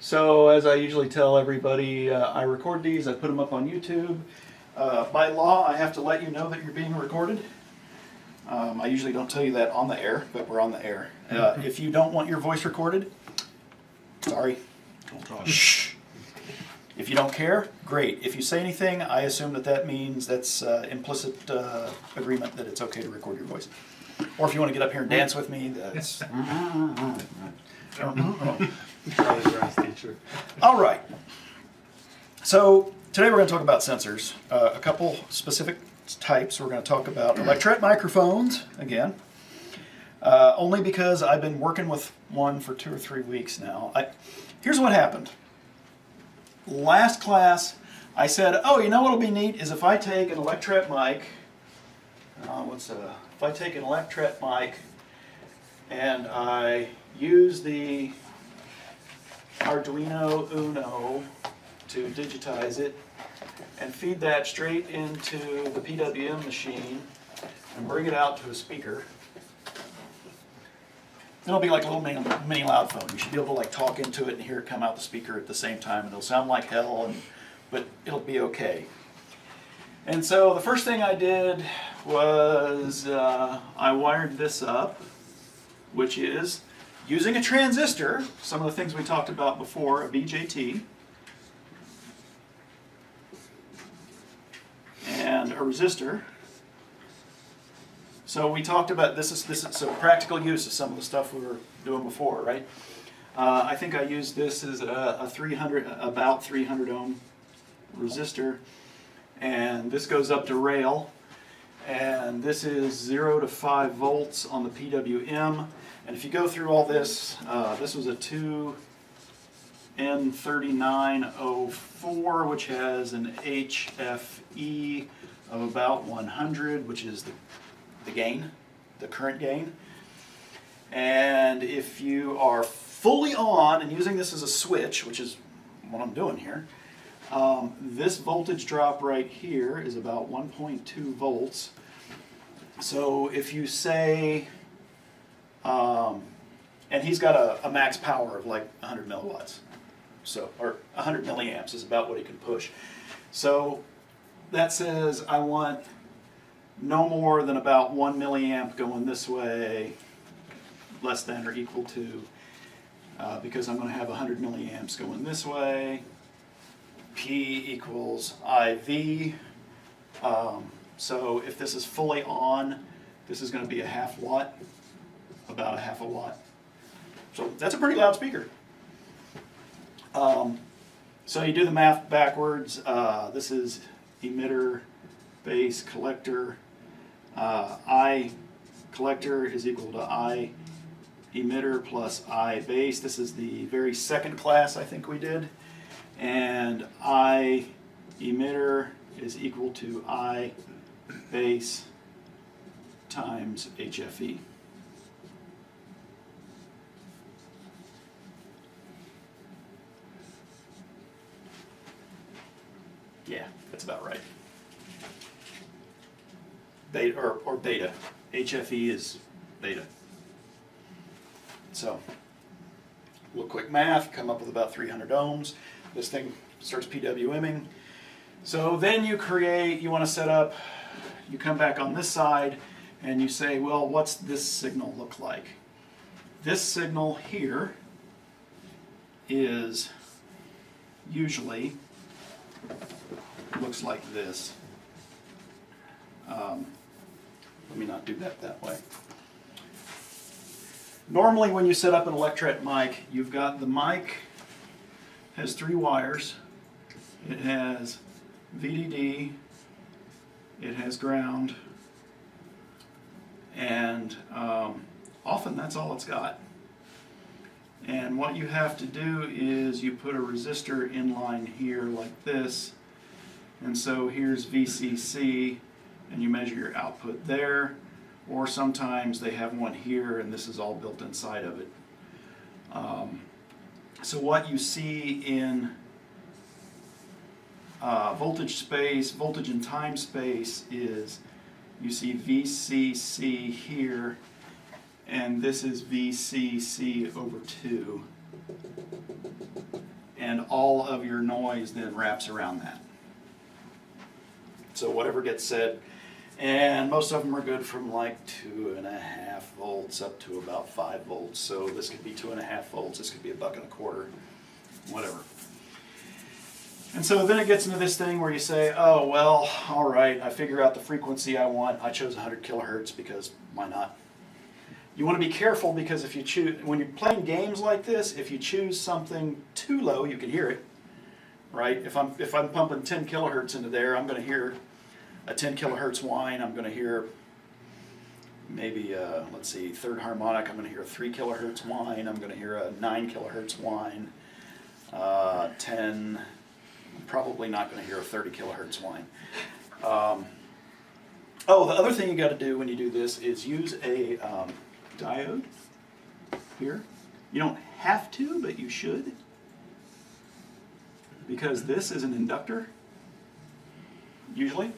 So as I usually tell everybody, I record these, I put them up on YouTube. By law, I have to let you know that you're being recorded. I usually don't tell you that on the air, but we're on the air. If you don't want your voice recorded, sorry, don't talk. Shh. If you don't care, great. If you say anything, I assume that that means that's implicit agreement that it's okay to record your voice. Or if you want to get up here and dance with me, that's... All right. So today we're going to talk about sensors. A couple specific types. We're going to talk about electret microphones again. Only because I've been working with one for 2 or 3 weeks now. Here's what happened. Last class, I said, oh, you know what'll be neat is if I take an electret mic. If I take an electret mic and I use the Arduino Uno to digitize it and feed that straight into the PWM machine and bring it out to a speaker. It'll be like a little mini loud phone. You should be able to like talk into it and hear it come out the speaker at the same time, and it'll sound like hell, but it'll be okay. And so the first thing I did was I wired this up, which is using a transistor, some of the things we talked about before, a BJT, and a resistor. So we talked about this is so practical use of some of the stuff we were doing before, right? I think I used this as about 300 ohm resistor, and this goes up to rail, and this is 0 to 5 volts on the PWM. And if you go through all this, this was a 2N3904, which has an HFE of about 100, which is the gain, the current gain. And if you are fully on and using this as a switch, which is what I'm doing here, this voltage drop right here is about 1.2 volts. So if you say, and he's got a max power of like 100 milliwatts, so, or 100 milliamps is about what he can push. So that says I want no more than about 1 milliamp going this way, less than or equal to, because I'm going to have 100 milliamps going this way. P equals IV. So if this is fully on, this is going to be a half watt, about a half a watt. So that's a pretty loud speaker. So you do the math backwards. This is emitter, base, collector. I collector is equal to I emitter plus I base. This is the very second class I think we did. And I emitter is equal to I base times HFE. Yeah, that's about right. Beta, or beta. HFE is beta. So, a little quick math, come up with about 300 ohms. This thing starts PWMing. So then you want to set up, you come back on this side and you say, well, what's this signal look like? This signal here is usually, looks like this. Let me not do that way. Normally when you set up an electret mic, you've got the mic has 3 wires. It has VDD, it has ground, and often that's all it's got. And what you have to do is you put a resistor in line here like this, and so here's VCC, and you measure your output there, or sometimes they have one here and this is all built inside of it. So what you see in voltage and time space is you see VCC here, and this is VCC over 2. and all of your noise then wraps around that. So whatever gets set, and most of them are good from like 2.5 volts up to about 5 volts. So this could be 2.5 volts, this could be $1.25, whatever. And so then it gets into this thing where you say, oh, well, all right, I figure out the frequency I want. I chose 100 kilohertz because why not? You want to be careful because if you choose, when you're playing games like this, if you choose something too low, you can hear it, right? If I'm pumping 10 kilohertz into there, I'm going to hear a 10 kilohertz whine. I'm going to hear maybe, let's see, third harmonic. I'm going to hear a 3 kilohertz whine. I'm going to hear a 9 kilohertz whine. 10. I'm probably not going to hear a 30 kilohertz whine. Oh, the other thing you got to do when you do this is use a diode here. You don't have to, but you should, because this is an inductor, usually.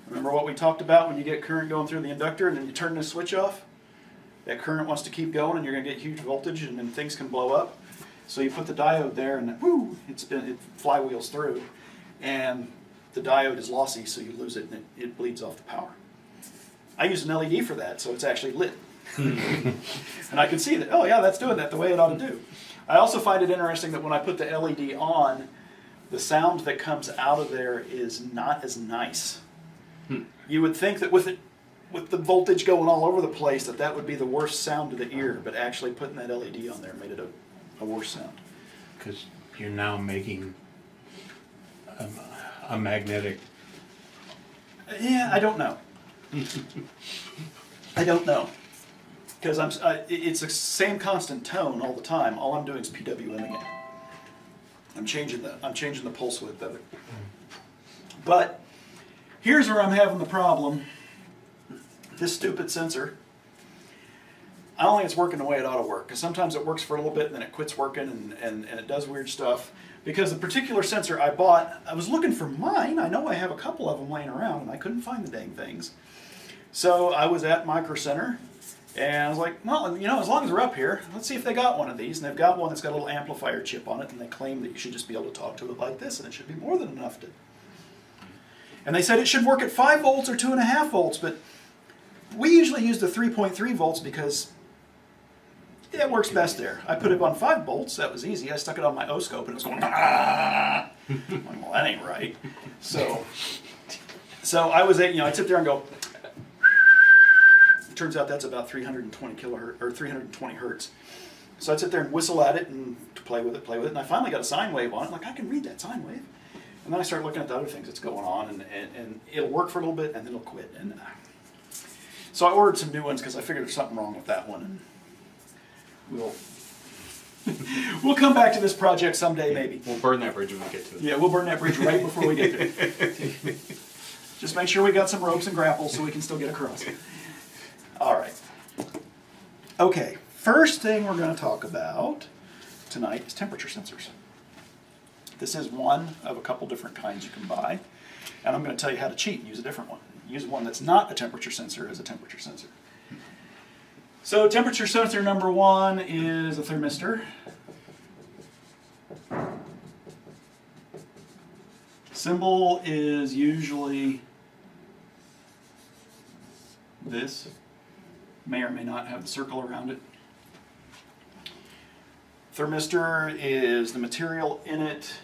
Remember what we talked about when you get current going through the inductor and then you turn the switch off? That current wants to keep going and you're going to get huge voltage and then things can blow up. So you put the diode there and whoo, it flywheels through, and the diode is lossy, so you lose it and it bleeds off the power. I use an LED for that, so it's actually lit. And I can see that, oh yeah, that's doing that the way it ought to do. I also find it interesting that when I put the LED on, the sound that comes out of there is not as nice. You would think that with the voltage going all over the place that would be the worst sound to the ear, but actually putting that LED on there made it a worse sound. Because you're now making a magnetic... Yeah, I don't know. I don't know. Because it's the same constant tone all the time. All I'm doing is PWMing it. I'm changing the pulse width of it. But here's where I'm having the problem. This stupid sensor, I don't think it's working the way it ought to work. Because sometimes it works for a little bit and then it quits working and it does weird stuff. Because the particular sensor I bought, I was looking for mine. I know I have a couple of them laying around and I couldn't find the dang things. So I was at Micro Center and I was like, well, you know, as long as we're up here, let's see if they got one of these. And they've got one that's got a little amplifier chip on it, and they claim that you should just be able to talk to it like this, and it should be more than enough to. And they said it should work at 5 volts or 2.5 volts, but we usually use the 3.3 volts because it works best there. I put it on 5 volts, that was easy. I stuck it on my O-scope and it was going, ah! I'm like, well, that ain't right. So I was, I'd sit there and go, turns out that's about 320 kilohertz or 320 hertz. So I'd sit there and whistle at it and play with it, and I finally got a sine wave on it. Like, I can read that sine wave. And then I start looking at the other things that's going on, and it'll work for a little bit, and then it'll quit. And so I ordered some new ones because I figured there's something wrong with that one. And we'll come back to this project someday, maybe. We'll burn that bridge when we get to it. Yeah, we'll burn that bridge right before we get there. Just make sure we got some ropes and grapples so we can still get across. All right. Okay, first thing we're going to talk about tonight is temperature sensors. This is one of a couple different kinds you can buy, and I'm going to tell you how to cheat and use a different one. Use one that's not a temperature sensor as a temperature sensor. So temperature sensor number one is a thermistor. Symbol is usually this. May or may not have the circle around it. Thermistor is the material in it.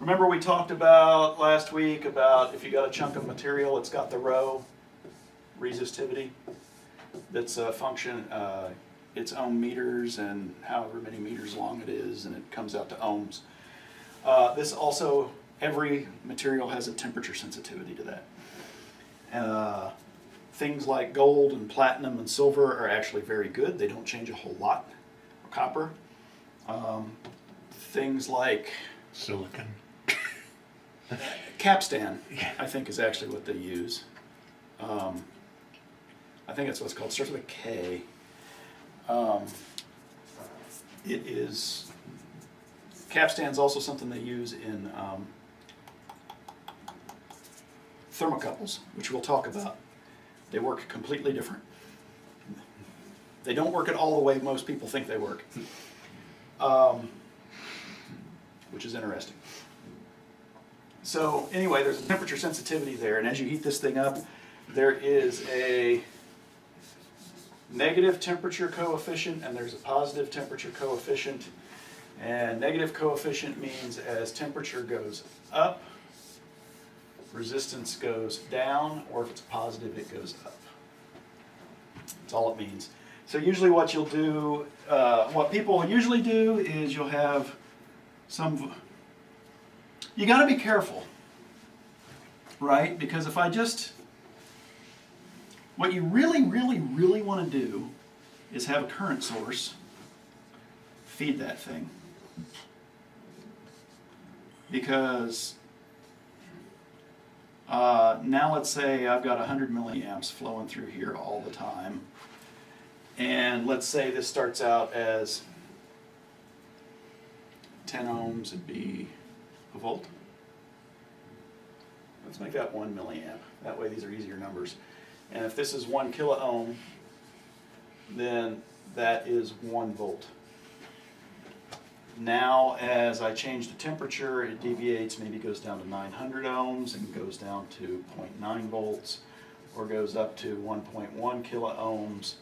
Remember we talked about last week about if you got a chunk of material, it's got the rho resistivity. That's a function, its ohm meters and however many meters long it is, and it comes out to ohms. This also, every material has a temperature sensitivity to that. Things like gold and platinum and silver are actually very good. They don't change a whole lot. Or copper. Things like silicon. capstan, I think, is actually what they use. I think that's what's called. It starts with a K. It is. Capstan's also something they use in thermocouples, which we'll talk about. They work completely different. They don't work at all the way most people think they work. Which which is interesting. So anyway, there's a temperature sensitivity there, and as you heat this thing up, there is a negative temperature coefficient and there's a positive temperature coefficient. And negative coefficient means as temperature goes up, resistance goes down, or if it's positive, it goes up. That's all it means. So usually what you'll do, what people usually do is you'll have some, you got to be careful, right? Because if I just, what you really, really, really want to do is have a current source feed that thing. Because now let's say I've got 100 milliamps flowing through here all the time. And let's say this starts out as 10 ohms, it'd be a volt. Let's make that 1 milliamp. That way these are easier numbers. And if this is 1 kilo ohm, then that is 1 volt. Now as I change the temperature, it deviates, maybe goes down to 900 ohms and goes down to 0.9 volts, or goes up to 1.1 kilo ohms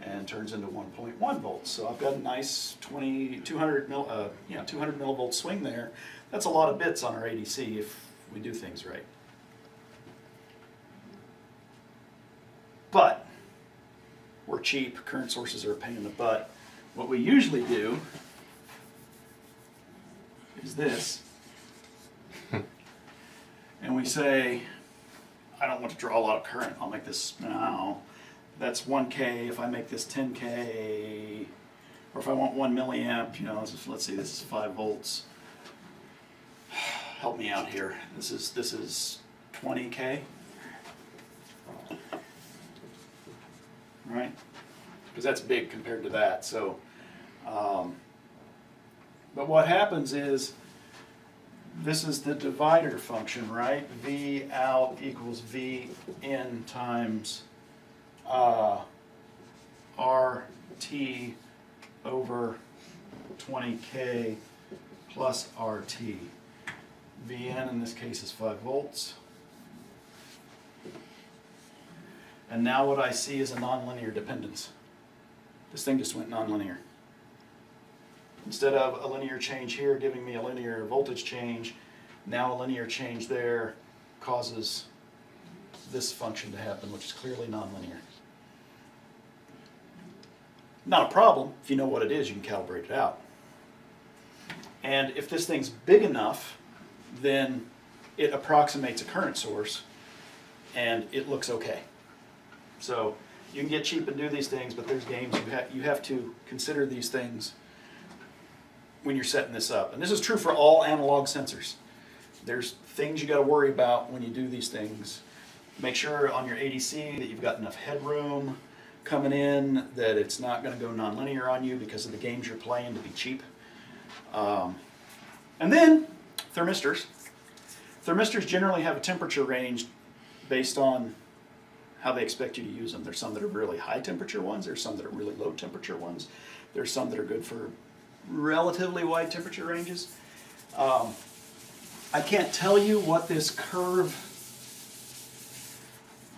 and turns into 1.1 volts. So I've got a nice 200 millivolt swing there. That's a lot of bits on our ADC if we do things right. But we're cheap, current sources are a pain in the butt. What we usually do is this. And we say, I don't want to draw a lot of current, I'll make this now. That's 1K. If I make this 10K, or if I want 1 milliamp, you know, let's see, this is 5 volts. Help me out here. This is 20K. Right? Because that's big compared to that. So, but what happens is, this is the divider function, right? V out equals V in times RT over 20K plus RT. Vn in this case is 5 volts. And now what I see is a nonlinear dependence. This thing just went nonlinear. Instead of a linear change here giving me a linear voltage change, now a linear change there causes this function to happen, which is clearly nonlinear. Not a problem. If you know what it is, you can calibrate it out. And if this thing's big enough, then it approximates a current source and it looks okay. So you can get cheap and do these things, but there's games you have to consider these things when you're setting this up. And this is true for all analog sensors. There's things you got to worry about when you do these things. Make sure on your ADC that you've got enough headroom coming in, that it's not going to go nonlinear on you because of the games you're playing to be cheap. And then thermistors. Thermistors generally have a temperature range based on how they expect you to use them. There's some that are really high temperature ones, there's some that are really low temperature ones, there's some that are good for relatively wide temperature ranges. I can't tell you what this curve,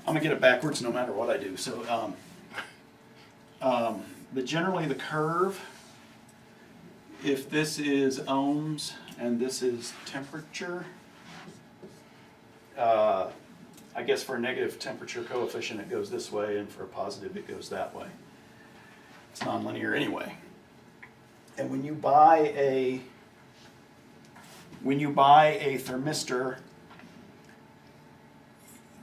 I'm gonna get it backwards no matter what I do. So, but generally the curve, if this is ohms and this is temperature, I guess for a negative temperature coefficient it goes this way, and for a positive it goes that way. It's nonlinear anyway. And when you buy a thermistor,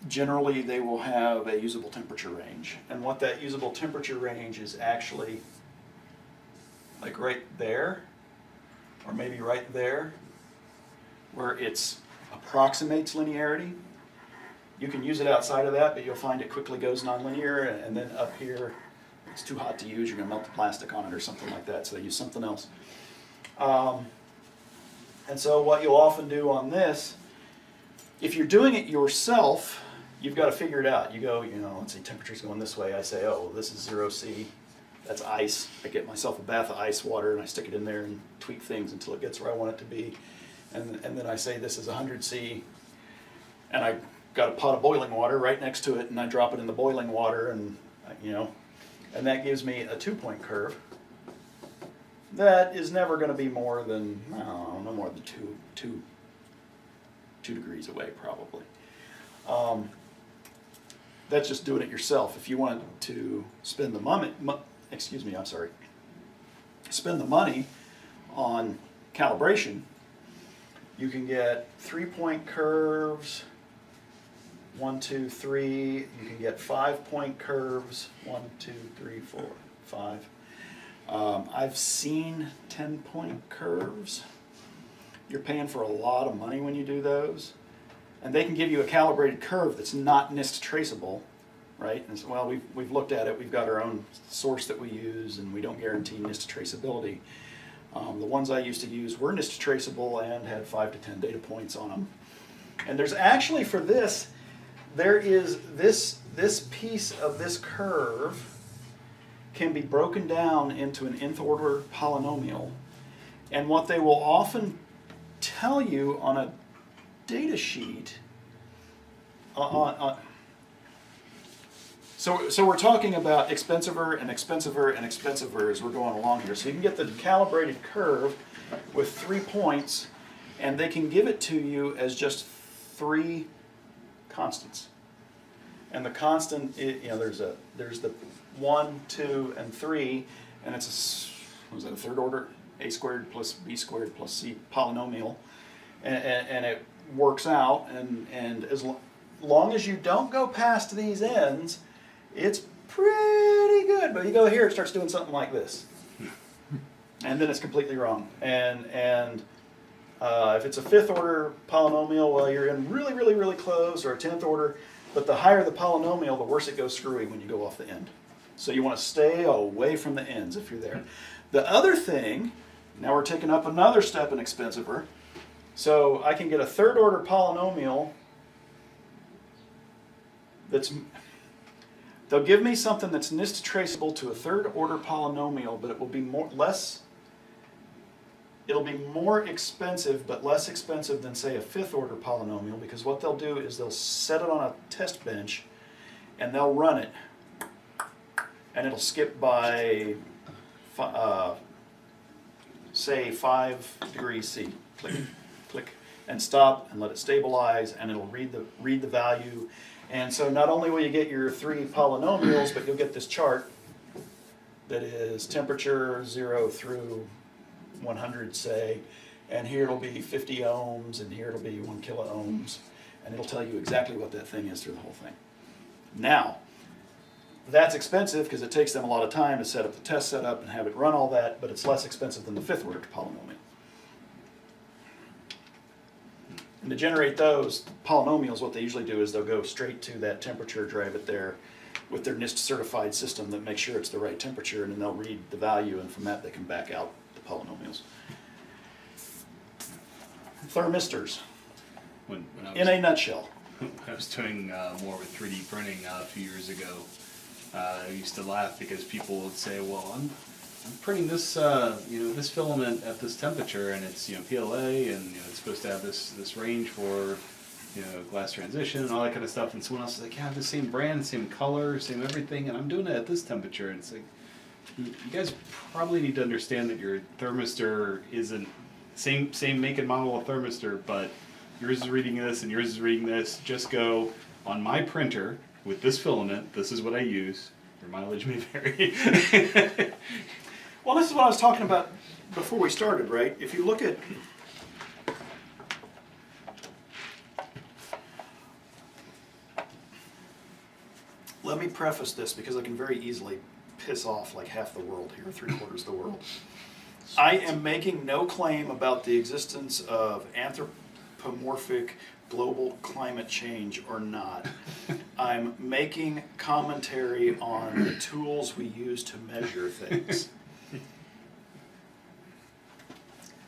generally they will have a usable temperature range. And what that usable temperature range is actually like right there, or maybe right there, where it approximates linearity. You can use it outside of that, but you'll find it quickly goes nonlinear, and then up here, it's too hot to use, you're going to melt the plastic on it or something like that, so use something else. And so what you'll often do on this, if you're doing it yourself, you've got to figure it out. You go, let's see, temperature's going this way. I say, oh, this is 0C, That's ice. I get myself a bath of ice water and I stick it in there and tweak things until it gets where I want it to be. And then I say this is 100C, and I got a pot of boiling water right next to it, and I drop it in the boiling water, and and that gives me a 2-point curve. That is never going to be more than, no more than two degrees away, probably. That's just doing it yourself. If you want to spend the money, spend the money on calibration, you can get 3-point curves, 1, 2, 3. You can get 5-point curves, 1, 2, 3, 4, 5. I've seen 10-point curves. You're paying for a lot of money when you do those. And they can give you a calibrated curve that's not NIST traceable, right? And so, well, we've looked at it. We've got our own source that we use, and we don't guarantee NIST traceability. The ones I used to use were NIST traceable and had 5 to 10 data points on them. And there's actually, for this, there is this piece of this curve can be broken down into an nth order polynomial. And what they will often tell you on a data sheet, so we're talking about expensiver and expensiver and expensiver as we're going along here. So you can get the calibrated curve with 3 points, and they can give it to you as just 3 constants. And the constant, there's the 1, 2, and 3, and it's a third order a squared plus b squared plus c polynomial, and it works out. And as long as you don't go past these ends, it's pretty good. But you go here, it starts doing something like this, and then it's completely wrong. And if it's a 5th order polynomial, well, you're in really, really, really close, or a 10th order. But the higher the polynomial, the worse it goes screwy when you go off the end. So you want to stay away from the ends if you're there. The other thing, now we're taking up another step in expensiver. So I can get a 3rd order polynomial they'll give me something that's NIST traceable to a 3rd order polynomial, but it will be it'll be more expensive, but less expensive than, say, a 5th order polynomial, because what they'll do is they'll set it on a test bench and they'll run it, and it'll skip by say 5 degrees C. Click, click, and stop, and let it stabilize, and it'll read the value. And so not only will you get your 3 polynomials, but you'll get this chart that is temperature 0 through 100, say, and here it'll be 50 ohms, and here it'll be 1 kilo ohms, and it'll tell you exactly what that thing is through the whole thing. Now, that's expensive because it takes them a lot of time to set up the test setup and have it run all that, but it's less expensive than the 5th order polynomial. And to generate those polynomials, what they usually do is they'll go straight to that temperature, drive it there with their NIST certified system that makes sure it's the right temperature, and then they'll read the value, and from that they can back out the polynomials. Thermistors, in a nutshell. When I was doing more with 3D printing a few years ago, I used to laugh because people would say, "Well, I'm printing this this filament at this temperature, and it's PLA, and it's supposed to have this range for glass transition and all that kind of stuff." And someone else is like, "Yeah, the same brand, same color, same everything, and I'm doing it at this temperature." And it's like, you guys probably need to understand that your thermistor isn't same make and model of thermistor, but yours is reading this and yours is reading this. Just go on my printer with this filament. This is what I use. Your mileage may vary. Well, this is what I was talking about before we started, right? If you look at let me preface this because I can very easily piss off like half the world here, 3/4 of the world. I am making no claim about the existence of anthropomorphic global climate change or not. I'm making commentary on the tools we use to measure things.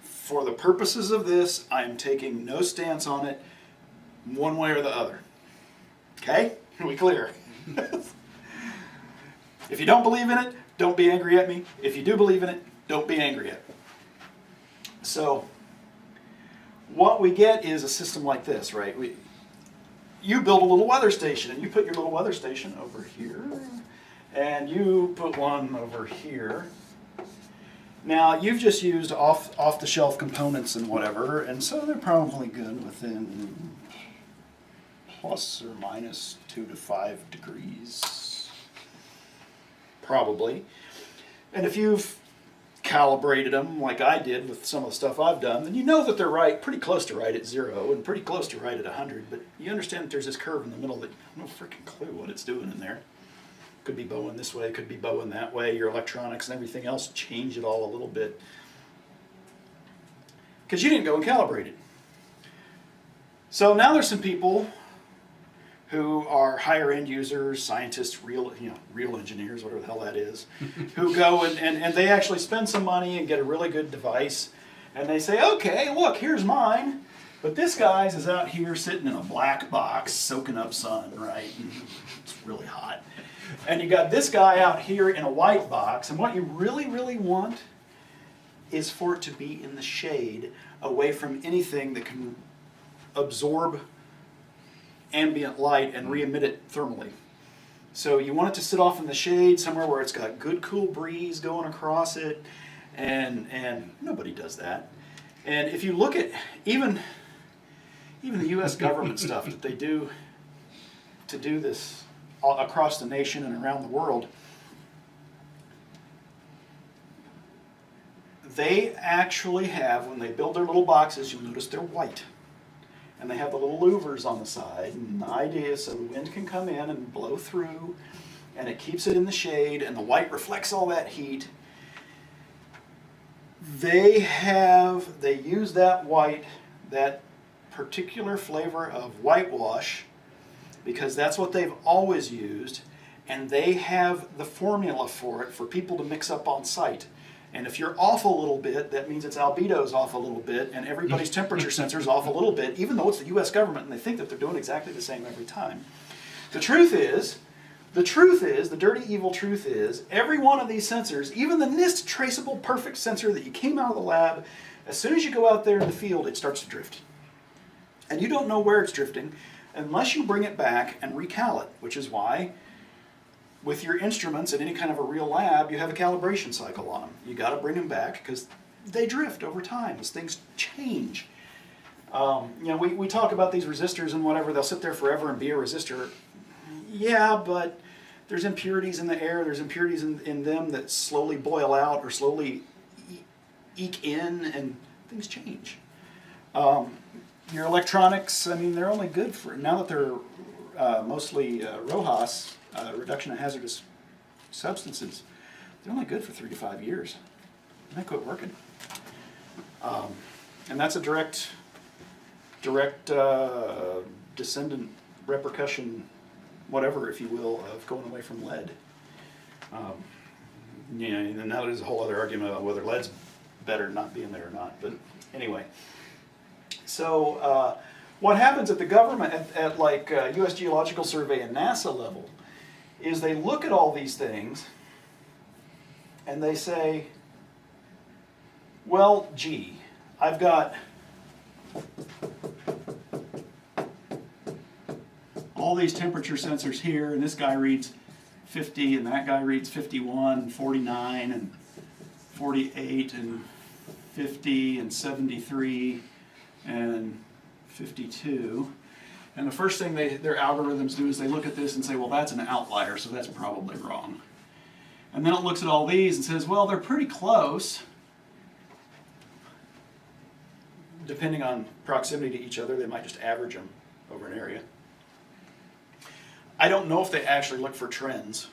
For the purposes of this, I'm taking no stance on it one way or the other. Okay? Are we clear? If you don't believe in it, don't be angry at me. If you do believe in it, don't be angry at me. So what we get is a system like this, right? You build a little weather station, and you put your little weather station over here, and you put one over here. Now, you've just used off-the-shelf components and whatever, and so they're probably good within plus or minus 2 to 5 degrees, probably. And if you've calibrated them like I did with some of the stuff I've done, then you know that they're right, pretty close to right at 0 and pretty close to right at 100, but you understand that there's this curve in the middle that you have no freaking clue what it's doing in there. Could be bowing this way, could be bowing that way. Your electronics and everything else change it all a little bit. Because you didn't go and calibrate it. So now there's some people who are higher end users, scientists, real engineers, whatever the hell that is, who go and they actually spend some money and get a really good device. And they say, okay, look, here's mine. But this guy's is out here sitting in a black box soaking up sun, right? And it's really hot. And you got this guy out here in a white box, and what you really, really want is for it to be in the shade, away from anything that can absorb ambient light and re-emit it thermally. So you want it to sit off in the shade, somewhere where it's got good cool breeze going across it, and nobody does that. And if you look at even the U.S. government stuff that they do to do this across the nation and around the world, they actually have, when they build their little boxes, you'll notice they're white. And they have the little louvers on the side, and the idea is so the wind can come in and blow through, and it keeps it in the shade, and the white reflects all that heat. They use that white, that particular flavor of whitewash, because that's what they've always used, and they have the formula for it for people to mix up on site. And if you're off a little bit, that means its albedo's off a little bit, and everybody's temperature sensor's off a little bit, even though it's the U.S. government and they think that they're doing exactly the same every time. The truth is, the dirty evil truth is, every one of these sensors, even the NIST traceable perfect sensor that you came out of the lab, as soon as you go out there in the field, it starts to drift. And you don't know where it's drifting unless you bring it back and recal it, which is why with your instruments at any kind of a real lab, you have a calibration cycle on them. You got to bring them back because they drift over time as things change. We talk about these resistors and whatever, they'll sit there forever and be a resistor. Yeah, but there's impurities in the air, there's impurities in them that slowly boil out or slowly eke in, and things change. Your electronics, I mean, they're only good for, now that they're mostly RoHS, reduction of hazardous substances, they're only good for 3 to 5 years. And they quit working. And that's a direct descendant repercussion, whatever, if you will, of going away from lead. And now there's a whole other argument about whether lead's better not being there or not. But anyway. So what happens at the government, at like U.S. Geological Survey and NASA level, is they look at all these things and they say, well, gee, I've got all these temperature sensors here, and this guy reads 50, and that guy reads 51, and 49, and 48, and 50, and 73, and 52. And the first thing their algorithms do is they look at this and say, well, that's an outlier, so that's probably wrong. And then it looks at all these and says, well, they're pretty close. Depending on proximity to each other, they might just average them over an area. I don't know if they actually look for trends.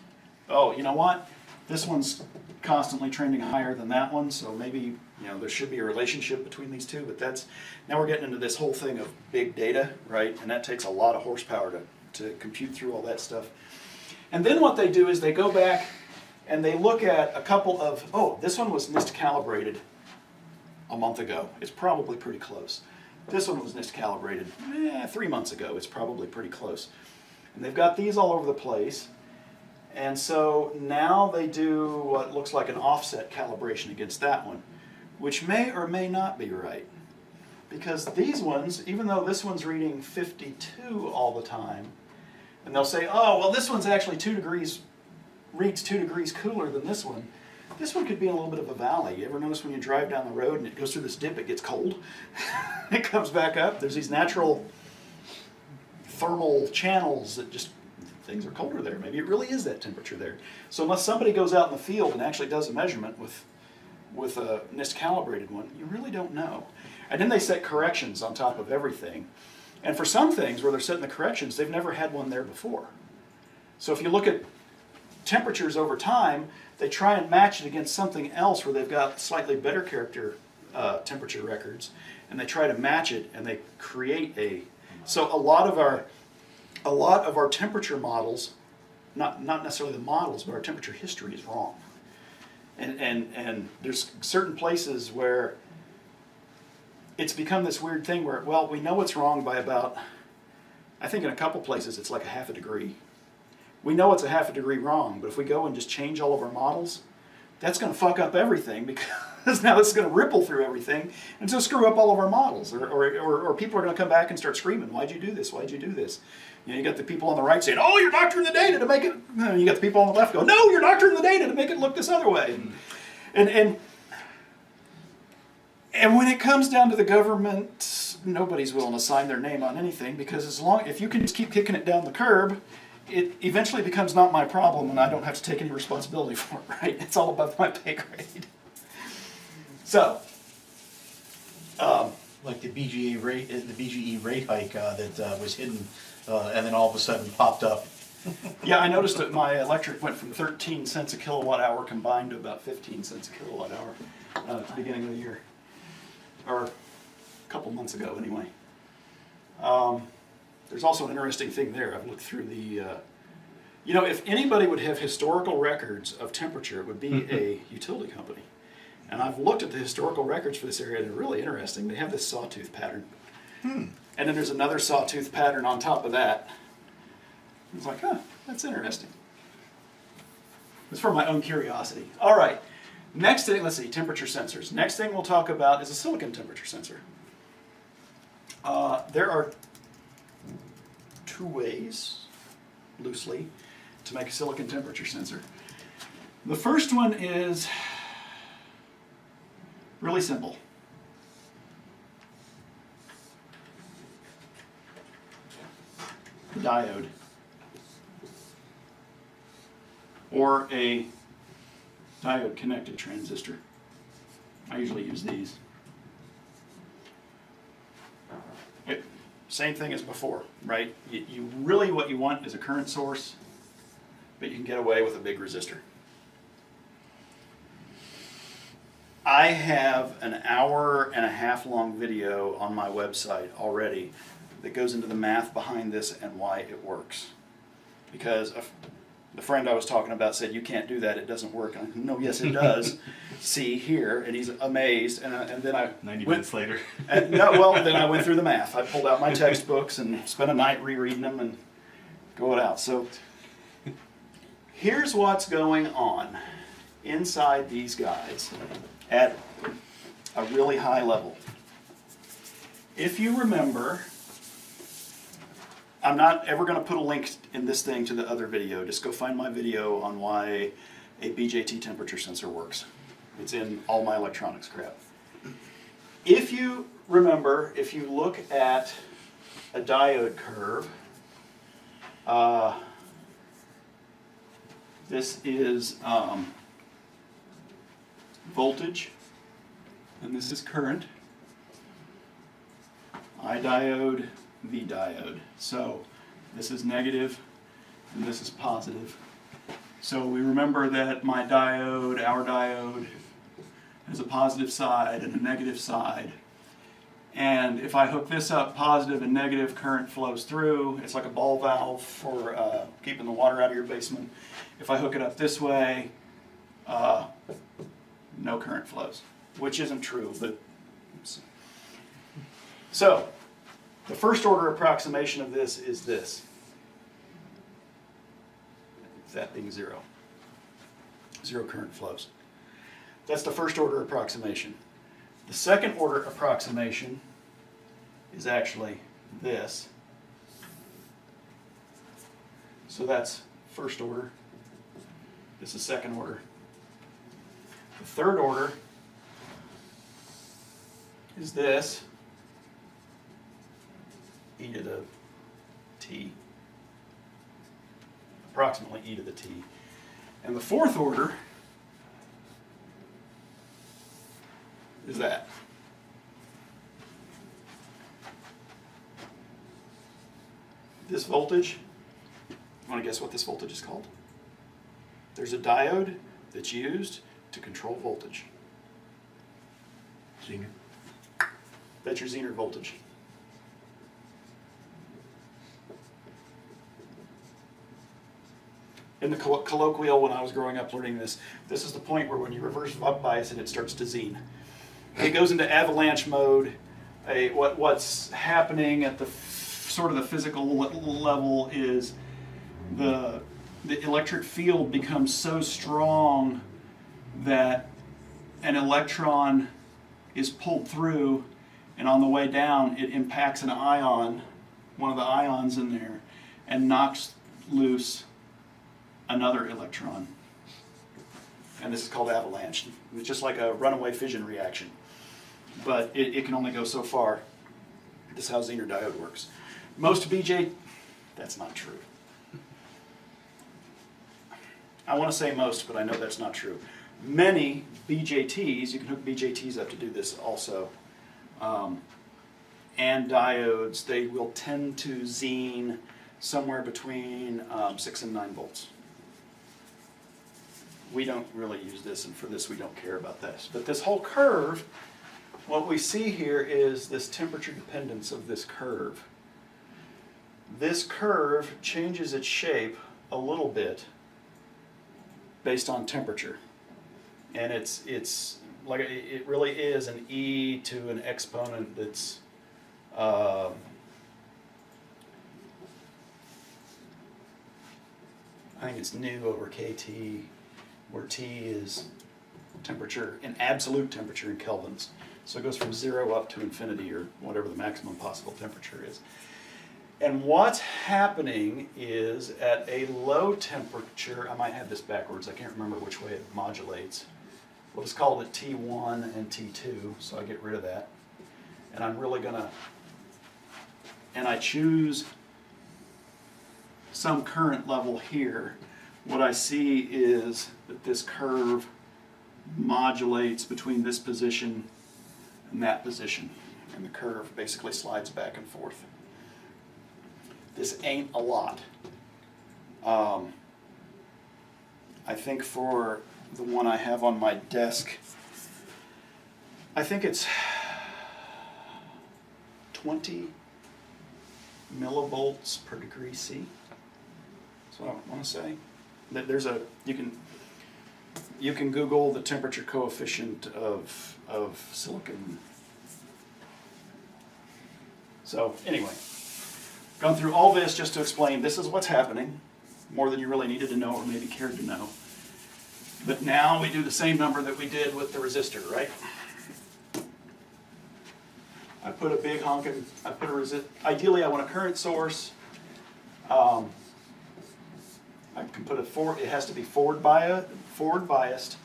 Oh, you know what? This one's constantly trending higher than that one, so maybe there should be a relationship between these two, but now we're getting into this whole thing of big data, right? And that takes a lot of horsepower to compute through all that stuff. And then what they do is they go back and they look at a couple of, oh, this one was NIST calibrated a month ago. It's probably pretty close. This one was NIST calibrated 3 months ago. It's probably pretty close. And they've got these all over the place. And so now they do what looks like an offset calibration against that one, which may or may not be right. Because these ones, even though this one's reading 52 all the time, and they'll say, oh, well, this one's actually 2 degrees, reads 2 degrees cooler than this one. This one could be in a little bit of a valley. You ever notice when you drive down the road and it goes through this dip, it gets cold? It comes back up. There's these natural thermal channels that just, things are colder there. Maybe it really is that temperature there. So unless somebody goes out in the field and actually does a measurement with a NIST calibrated one, you really don't know. And then they set corrections on top of everything. And for some things where they're setting the corrections, they've never had one there before. So if you look at temperatures over time, they try and match it against something else where they've got slightly better character temperature records, and they try to match it, and they create a. So a lot of our temperature models, not necessarily the models, but our temperature history is wrong. And there's certain places where it's become this weird thing where, well, we know it's wrong by about, I think in a couple places it's like a half a degree. We know it's a half a degree wrong, but if we go and just change all of our models, that's going to fuck up everything because now it's going to ripple through everything and so screw up all of our models. Or people are going to come back and start screaming, why'd you do this? Why'd you do this? You know, you got the people on the right saying, oh, you're doctoring the data to make it, and you got the people on the left going, no, you're doctoring the data to make it look this other way. And when it comes down to the government, nobody's willing to sign their name on anything because if you can just keep kicking it down the curb, it eventually becomes not my problem and I don't have to take any responsibility for it, right? It's all above my pay grade. So, like the BGE rate hike that was hidden and then all of a sudden popped up. yeah, I noticed that my electric went from 13 cents a kilowatt hour combined to about 15 cents a kilowatt hour at the beginning of the year. Or a couple months ago, anyway. There's also an interesting thing there. I've looked through the, you know, if anybody would have historical records of temperature, it would be a utility company. And I've looked at the historical records for this area, they're really interesting. They have this sawtooth pattern. And then there's another sawtooth pattern on top of that. It's like, huh, that's interesting. It's for my own curiosity. All right. Next thing, let's see, temperature sensors. Next thing we'll talk about is a silicon temperature sensor. There are 2 ways, loosely, to make a silicon temperature sensor. The first one is really simple. The diode. Or a diode connected transistor. I usually use these. Same thing as before, right? You really, what you want is a current source, but you can get away with a big resistor. I have an 1.5 hour long video on my website already that goes into the math behind this and why it works. Because the friend I was talking about said, you can't do that, it doesn't work. And I said, no, yes it does. See here, and he's amazed. And then I 90 minutes later. then I went through the math. I pulled out my textbooks and spent a night rereading them and go it out. So here's what's going on inside these guys at a really high level. If you remember, I'm not ever going to put a link in this thing to the other video. Just go find my video on why a BJT temperature sensor works. It's in all my electronics crap. If you remember, if you look at a diode curve, this is voltage, and this is current. I diode, V diode. So this is negative, and this is positive. So we remember that my diode, our diode, has a positive side and a negative side. And if I hook this up, positive and negative current flows through. It's like a ball valve for keeping the water out of your basement. If I hook it up this way, no current flows, which isn't true, but oops. So the first order approximation of this is this. that being zero. Zero current flows. That's the first order approximation. The second order approximation is actually this. So that's first order. This is second order. The third order is this, e to the t, approximately e to the t. And the fourth order is that. This voltage, you want to guess what this voltage is called? There's a diode that's used to control voltage. Zener. That's your Zener voltage. In the colloquial, when I was growing up learning this, this is the point where when you reverse bias it, it starts to zine. It goes into avalanche mode. What's happening at the sort of the physical level is the electric field becomes so strong that an electron is pulled through, and on the way down it impacts an ion, one of the ions in there, and knocks loose another electron. And this is called avalanche. It's just like a runaway fission reaction. But it can only go so far. This is how Zener diode works. Most that's not true. I want to say most, but I know that's not true. Many BJTs, you can hook BJTs up to do this also, and diodes, they will tend to zine somewhere between 6 and 9 volts. We don't really use this, and for this we don't care about this. But this whole curve, what we see here is this temperature dependence of this curve. This curve changes its shape a little bit based on temperature. And it's like it really is an e to an exponent that's I think it's nu over kT, where T is temperature, in absolute temperature in kelvins. So it goes from 0 up to infinity, or whatever the maximum possible temperature is. And what's happening is at a low temperature, I might have this backwards, I can't remember which way it modulates. We'll just call it T1 and T2, so I get rid of that. And I'm really gonna, and I choose some current level here. What I see is that this curve modulates between this position and that position. And the curve basically slides back and forth. This ain't a lot. I think for the one I have on my desk, I think it's 20 millivolts per degree C. That's what I want to say. There's a you can Google the temperature coefficient of silicon. So anyway, gone through all this just to explain this is what's happening, more than you really needed to know or maybe cared to know. But now we do the same number that we did with the resistor, right? I put a big honking, I put a resist. Ideally, I want a current source. I can put it has to be forward biased,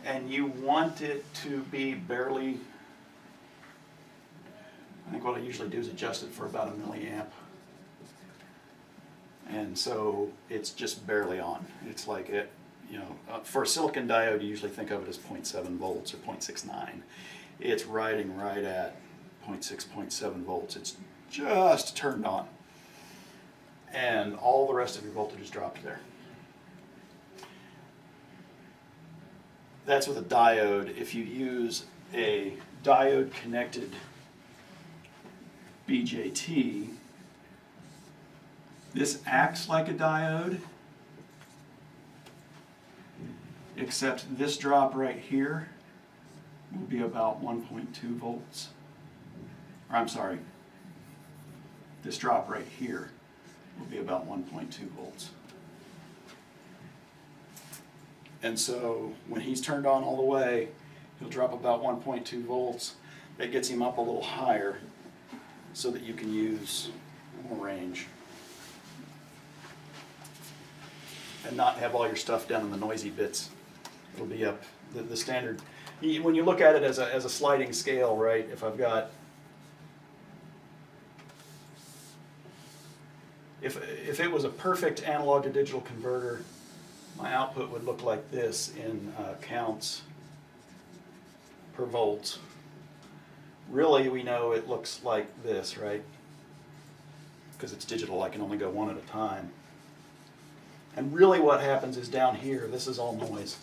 and you want it to be barely. I think what I usually do is adjust it for about a milliamp. And so it's just barely on. It's like it, for a silicon diode, you usually think of it as 0.7 volts or 0.69. It's riding right at 0.6, 0.7 volts. It's just turned on. And all the rest of your voltage is dropped there. That's with a diode. If you use a diode connected BJT, this acts like a diode, except this drop right here will be about 1.2 volts. Or I'm sorry, this drop right here will be about 1.2 volts. And so when he's turned on all the way, he'll drop about 1.2 volts. That gets him up a little higher so that you can use more range. And not have all your stuff down in the noisy bits. It'll be up the standard. When you look at it as a sliding scale, right? If I've got, if it was a perfect analog to digital converter, my output would look like this in counts per volt. Really, we know it looks like this, right? Because it's digital, I can only go one at a time. And really what happens is down here, this is all noise,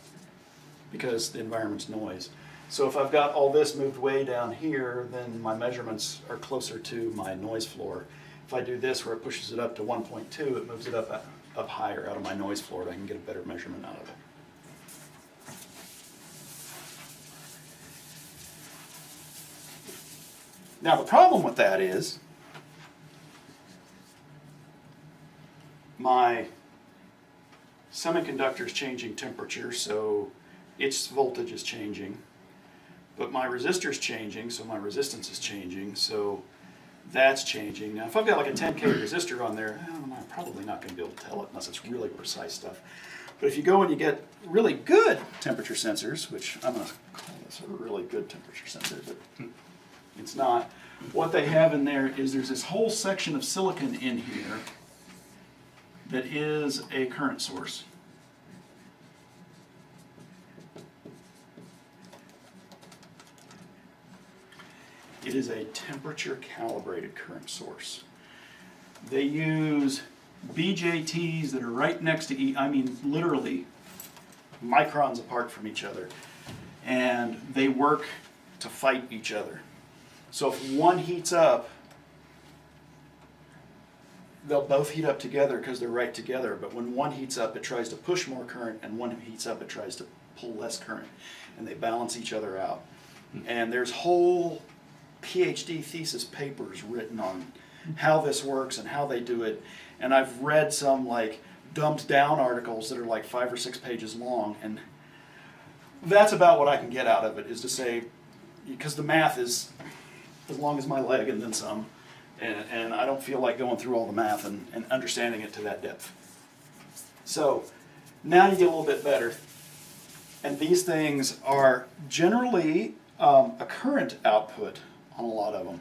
because the environment's noise. So if I've got all this moved way down here, then my measurements are closer to my noise floor. If I do this where it pushes it up to 1.2, it moves it up higher out of my noise floor, and I can get a better measurement out of it. Now the problem with that is my semiconductor is changing temperature, so its voltage is changing, but my resistor is changing, so my resistance is changing, so that's changing. Now if I've got like a 10K resistor on there, I'm probably not going to be able to tell it unless it's really precise stuff. But if you go and you get really good temperature sensors, which I'm going to call this a really good temperature sensor, but it's not. What they have in there is there's this whole section of silicon in here that is a current source. It is a temperature calibrated current source. They use BJTs that are right next to each, I mean literally microns apart from each other, and they work to fight each other. So if one heats up, they'll both heat up together because they're right together, but when one heats up, it tries to push more current, and one heats up, it tries to pull less current, and they balance each other out. And there's whole PhD thesis papers written on how this works and how they do it, and I've read some like dumbed down articles that are like 5 or 6 pages long, and that's about what I can get out of it, is to say, because the math is as long as my leg and then some, and I don't feel like going through all the math and understanding it to that depth. So now you get a little bit better, and these things are generally a current output on a lot of them.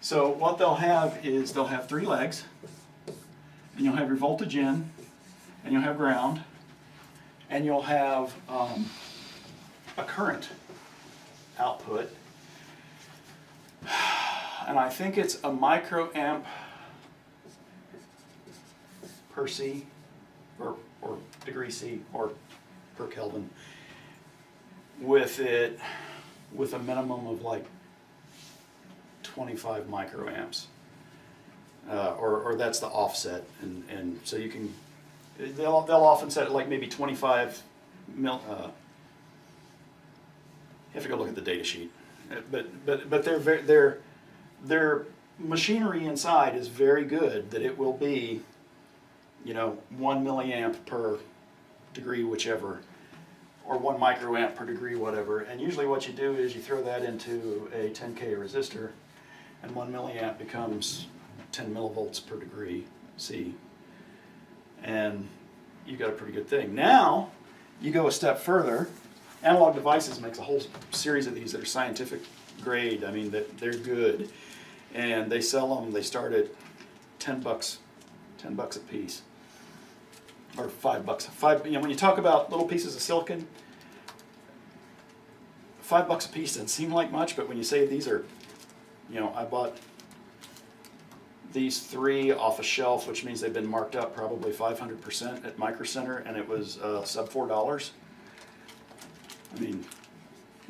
So what they'll have is they'll have 3 legs, and you'll have your voltage in, and you'll have ground, and you'll have a current output. And I think it's a microamp per C, or degree C, or per Kelvin, with a minimum of like 25 microamps, or that's the offset, and so you can, they'll often set it like maybe 25 mil. You have to go look at the data sheet, but their machinery inside is very good that it will be, 1 milliamp per degree whichever, or 1 microamp per degree whatever. And usually what you do is you throw that into a 10K resistor, and 1 milliamp becomes 10 millivolts per degree C, and you got a pretty good thing. Now you go a step further. Analog Devices makes a whole series of these that are scientific grade. I mean, they're good, and they sell them. They start at $10 a piece, or $5. When you talk about little pieces of silicon, $5 a piece doesn't seem like much, but when you say these are, I bought these 3 off a shelf, which means they've been marked up probably 500% at Micro Center, and it was sub $4. I mean,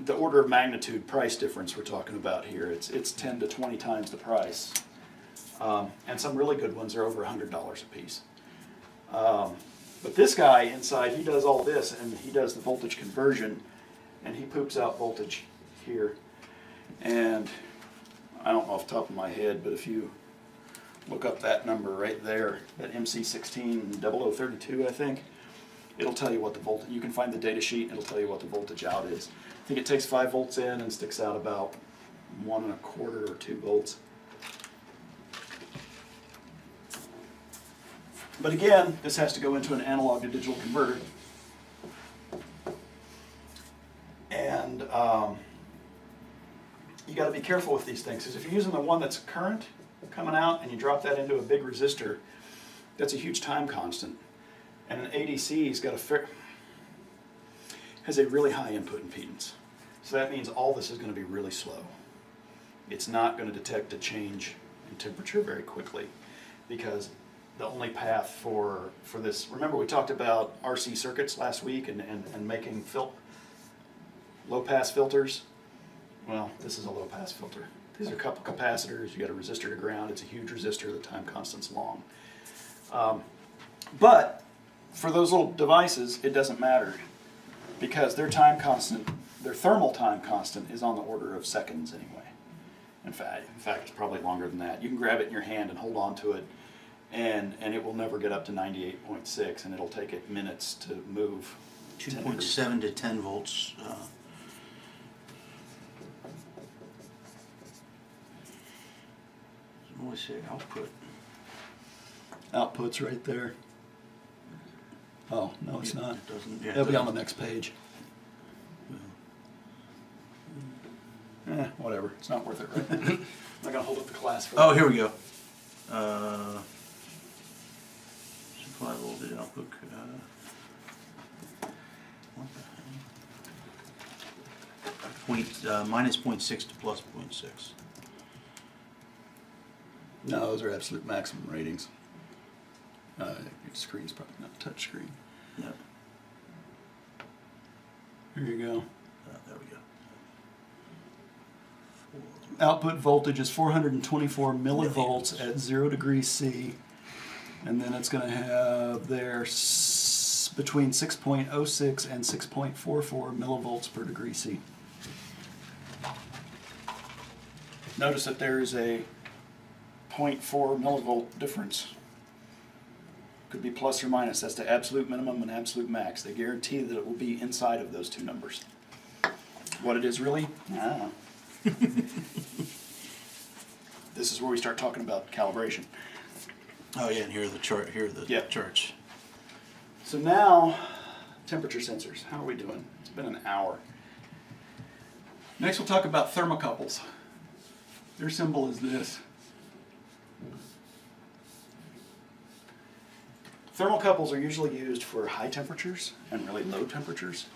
the order of magnitude price difference we're talking about here, it's 10 to 20 times the price. And some really good ones are over $100 a piece. But this guy inside, he does all this, and he does the voltage conversion, and he poops out voltage here. And I don't know off the top of my head, but if you look up that number right there, that MC160032, I think, it'll tell you what the voltage, you can find the data sheet, it'll tell you what the voltage out is. I think it takes 5 volts in and sticks out about 1 1/4 or 2 volts. But again, this has to go into an analog to digital converter. And you got to be careful with these things, because if you're using the one that's current coming out and you drop that into a big resistor, that's a huge time constant. And an ADC's got has a really high input impedance. So that means all this is going to be really slow. It's not going to detect a change in temperature very quickly, because the only path for this, remember we talked about RC circuits last week and making low-pass filters? Well, this is a low-pass filter. These are a couple capacitors, you got a resistor to ground, it's a huge resistor, the time constant's long. But for those little devices, it doesn't matter, because their time constant, their thermal time constant is on the order of seconds anyway. In fact, it's probably longer than that. You can grab it in your hand and hold on to it, and it will never get up to 98.6, and it'll take it minutes to move. 2.7 to 10 volts. What do I say? Output. Output's right there. Oh, no, it's not. It doesn't. Yeah, It'll be on the next page. Whatever. It's not worth it, right? I'm not going to hold up the class for Oh, here we go. Supply voltage output. What the hell? Minus 0.6 to plus 0.6. No, those are absolute maximum ratings. Your screen's probably not a touch screen. Yep. Here you go. There we go. Output voltage is 424 millivolts at 0 degrees C, and then it's going to have there between 6.06 and 6.44 millivolts per degree C. Notice that there is a 0.4 millivolt difference. Could be plus or minus. That's the absolute minimum and absolute max. They guarantee that it will be inside of those two numbers. What it is really, I don't know. This is where we start talking about calibration. Oh yeah, and here are the chart. Here are the charts. So now, temperature sensors. How are we doing? It's been an hour. Next we'll talk about thermocouples. Their symbol is this. Thermocouples are usually used for high temperatures and really low temperatures.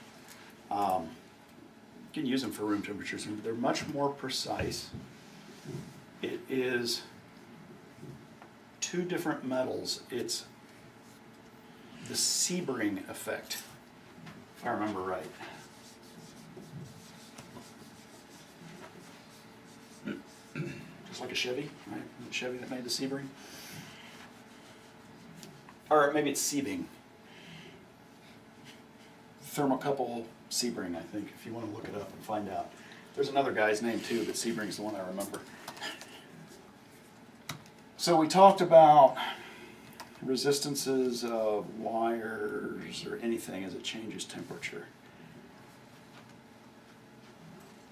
You can use them for room temperatures, and they're much more precise. It is 2 different metals. It's the Sebring effect, if I remember right. Just like a Chevy, right? The Chevy that made the Sebring. Or maybe it's Sebring. Thermocouple Sebring, I think, if you want to look it up and find out. There's another guy's name too, but Sebring's the one I remember. So we talked about resistances of wires or anything as it changes temperature.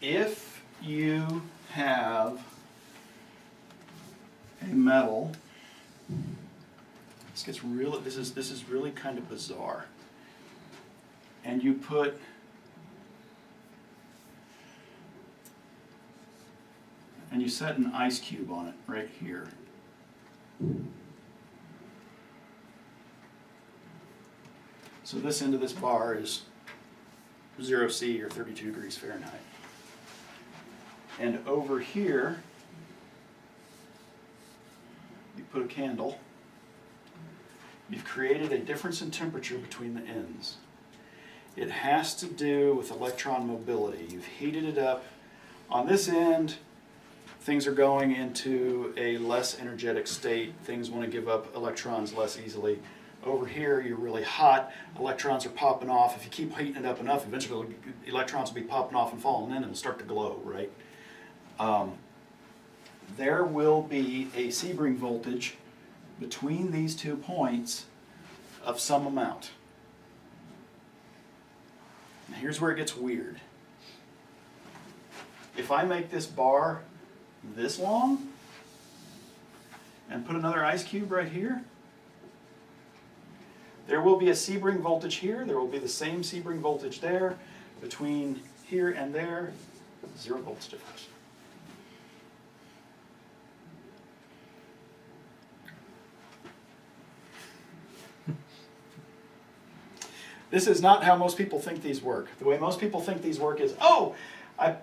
If you have a metal, this is really kind of bizarre, and you put and you set an ice cube on it right here. So this end of this bar is 0 C or 32 degrees Fahrenheit. And over here, you put a candle. You've created a difference in temperature between the ends. It has to do with electron mobility. You've heated it up. On this end, things are going into a less energetic state. Things want to give up electrons less easily. Over here, you're really hot. Electrons are popping off. If you keep heating it up enough, eventually electrons will be popping off and falling in, and it'll start to glow, right? There will be a Sebring voltage between these 2 points of some amount. Here's where it gets weird. If I make this bar this long and put another ice cube right here, there will be a Sebring voltage here. There will be the same Sebring voltage there. Between here and there, 0 volts difference. This is not how most people think these work. The way most people think these work is, oh, I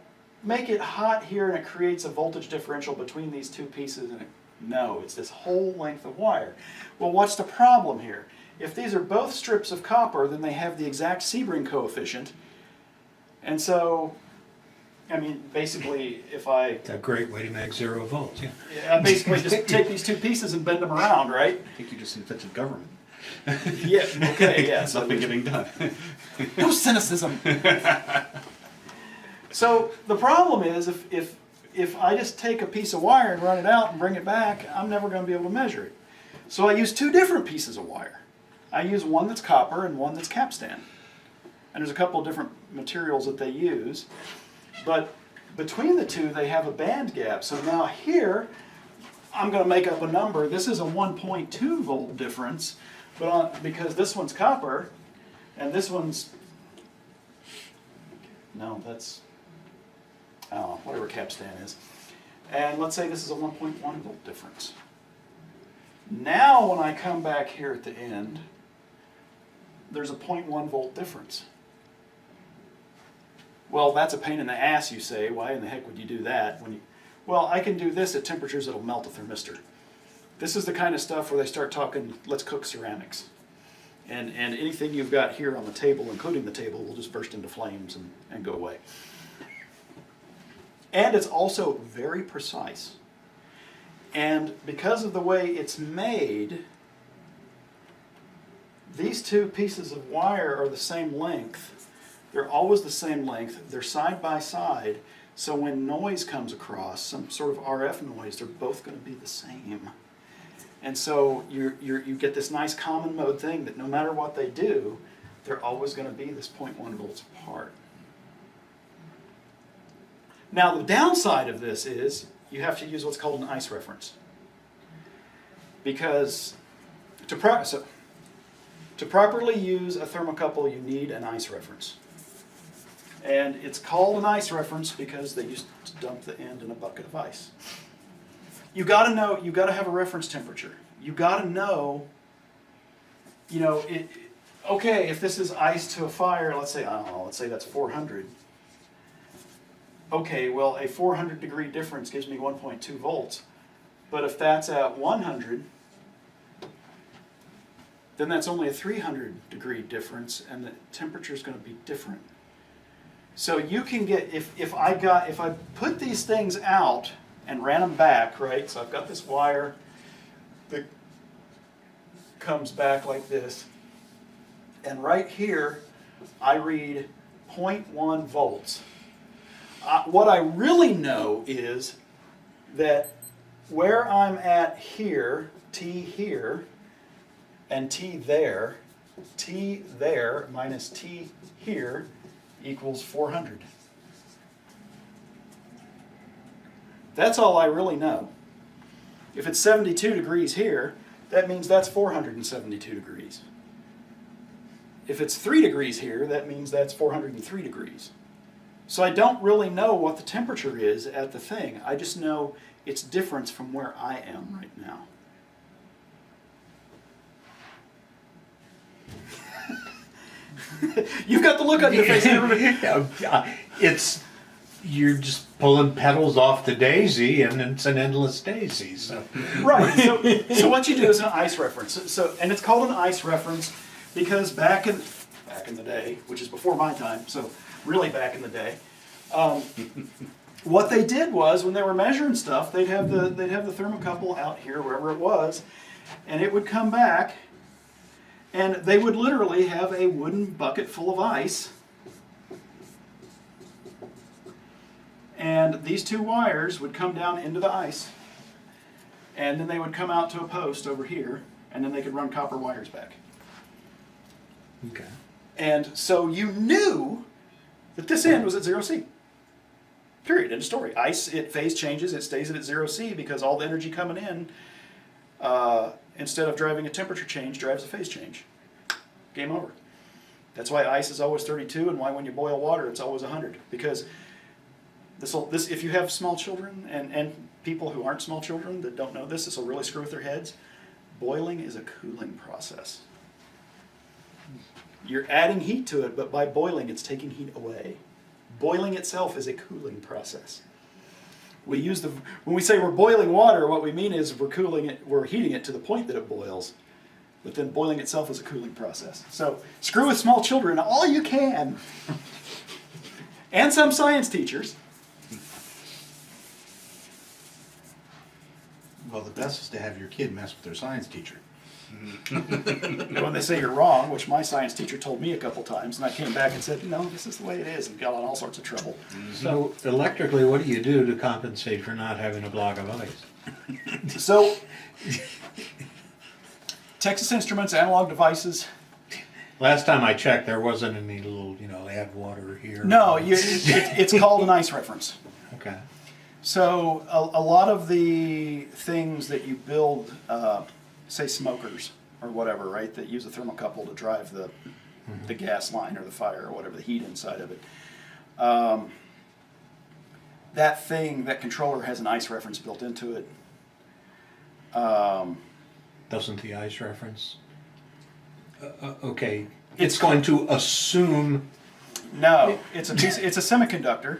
make it hot here and it creates a voltage differential between these two pieces. And no, it's this whole length of wire. Well, what's the problem here? If these are both strips of copper, then they have the exact Sebring coefficient. And so, I mean, basically, if I... It's a great way to make 0 volts, yeah. I basically just take these two pieces and bend them around, right? I think you just invented government. Yeah, okay, yeah. So Nothing getting done. no cynicism. So the problem is if I just take a piece of wire and run it out and bring it back, I'm never going to be able to measure it. So I use two different pieces of wire. I use one that's copper and one that's capstan. And there's a couple of different materials that they use. But between the two, they have a band gap. So now here, I'm going to make up a number. This is a 1.2 volt difference, but because this one's copper, and this one's, no, that's, oh, whatever capstan is. And let's say this is a 1.1 volt difference. Now when I come back here at the end, there's a 0.1 volt difference. Well, that's a pain in the ass, you say. Why in the heck would you do that? Well, I can do this at temperatures that'll melt a thermistor. This is the kind of stuff where they start talking, let's cook ceramics. And anything you've got here on the table, including the table, will just burst into flames and go away. And it's also very precise. And because of the way it's made, these two pieces of wire are the same length. They're always the same length. They're side by side. So when noise comes across, some sort of RF noise, they're both going to be the same. And so you get this nice common mode thing that no matter what they do, they're always going to be this 0.1 volts apart. Now the downside of this is you have to use what's called an ice reference. Because to properly use a thermocouple, you need an ice reference. And it's called an ice reference because they used to dump the end in a bucket of ice. You got to know, you got to have a reference temperature. You got to know, okay, if this is ice to a fire, let's say, I don't know, let's say that's 400. Okay, well, a 400 degree difference gives me 1.2 volts. But if that's at 100, then that's only a 300 degree difference, and the temperature is going to be different. So you can get, if I put these things out and ran them back, right? So I've got this wire that comes back like this, and right here I read 0.1 volts. What I really know is that where I'm at here, T here, and T there minus T here equals 400. That's all I really know. If it's 72 degrees here, that means that's 472 degrees. If it's 3 degrees here, that means that's 403 degrees. So I don't really know what the temperature is at the thing. I just know its difference from where I am right now. You've got the look on your face. You're just pulling petals off the daisy, and it's an endless daisy. So. Right. So what you do is an ice reference. And it's called an ice reference because back in the day, which is before my time, so really back in the day, what they did was when they were measuring stuff, they'd have the thermocouple out here wherever it was, and it would come back, and they would literally have a wooden bucket full of ice. And these two wires would come down into the ice, and then they would come out to a post over here, and then they could run copper wires back. Okay. And so you knew that this end was at 0 C. Period. End of story. Ice, it phase changes, it stays at 0 C because all the energy coming in, instead of driving a temperature change, drives a phase change. Game over. That's why ice is always 32 and why when you boil water it's always 100. Because this if you have small children and people who aren't small children that don't know this will really screw with their heads. Boiling is a cooling process. You're adding heat to it, but by boiling it's taking heat away. Boiling itself is a cooling process. We use when we say we're boiling water, what we mean is we're cooling it, we're heating it to the point that it boils. But then boiling itself is a cooling process. So screw with small children all you can. And some science teachers. Well, the best is to have your kid mess with their science teacher. When they say you're wrong, which my science teacher told me a couple times, and I came back and said, no, this is the way it is, and got in all sorts of trouble. So electrically, what do you do to compensate for not having a block of ice? So, Texas Instruments, Analog Devices. Last time I checked, there wasn't any little, add water here. No, it's called an ice reference. Okay. So a lot of the things that you build, say smokers or whatever, right, that use a thermocouple to drive the gas line or the fire or whatever, the heat inside of it. That controller has an ice reference built into it. Doesn't the ice reference? Okay. It's going to assume. No, it's a semiconductor.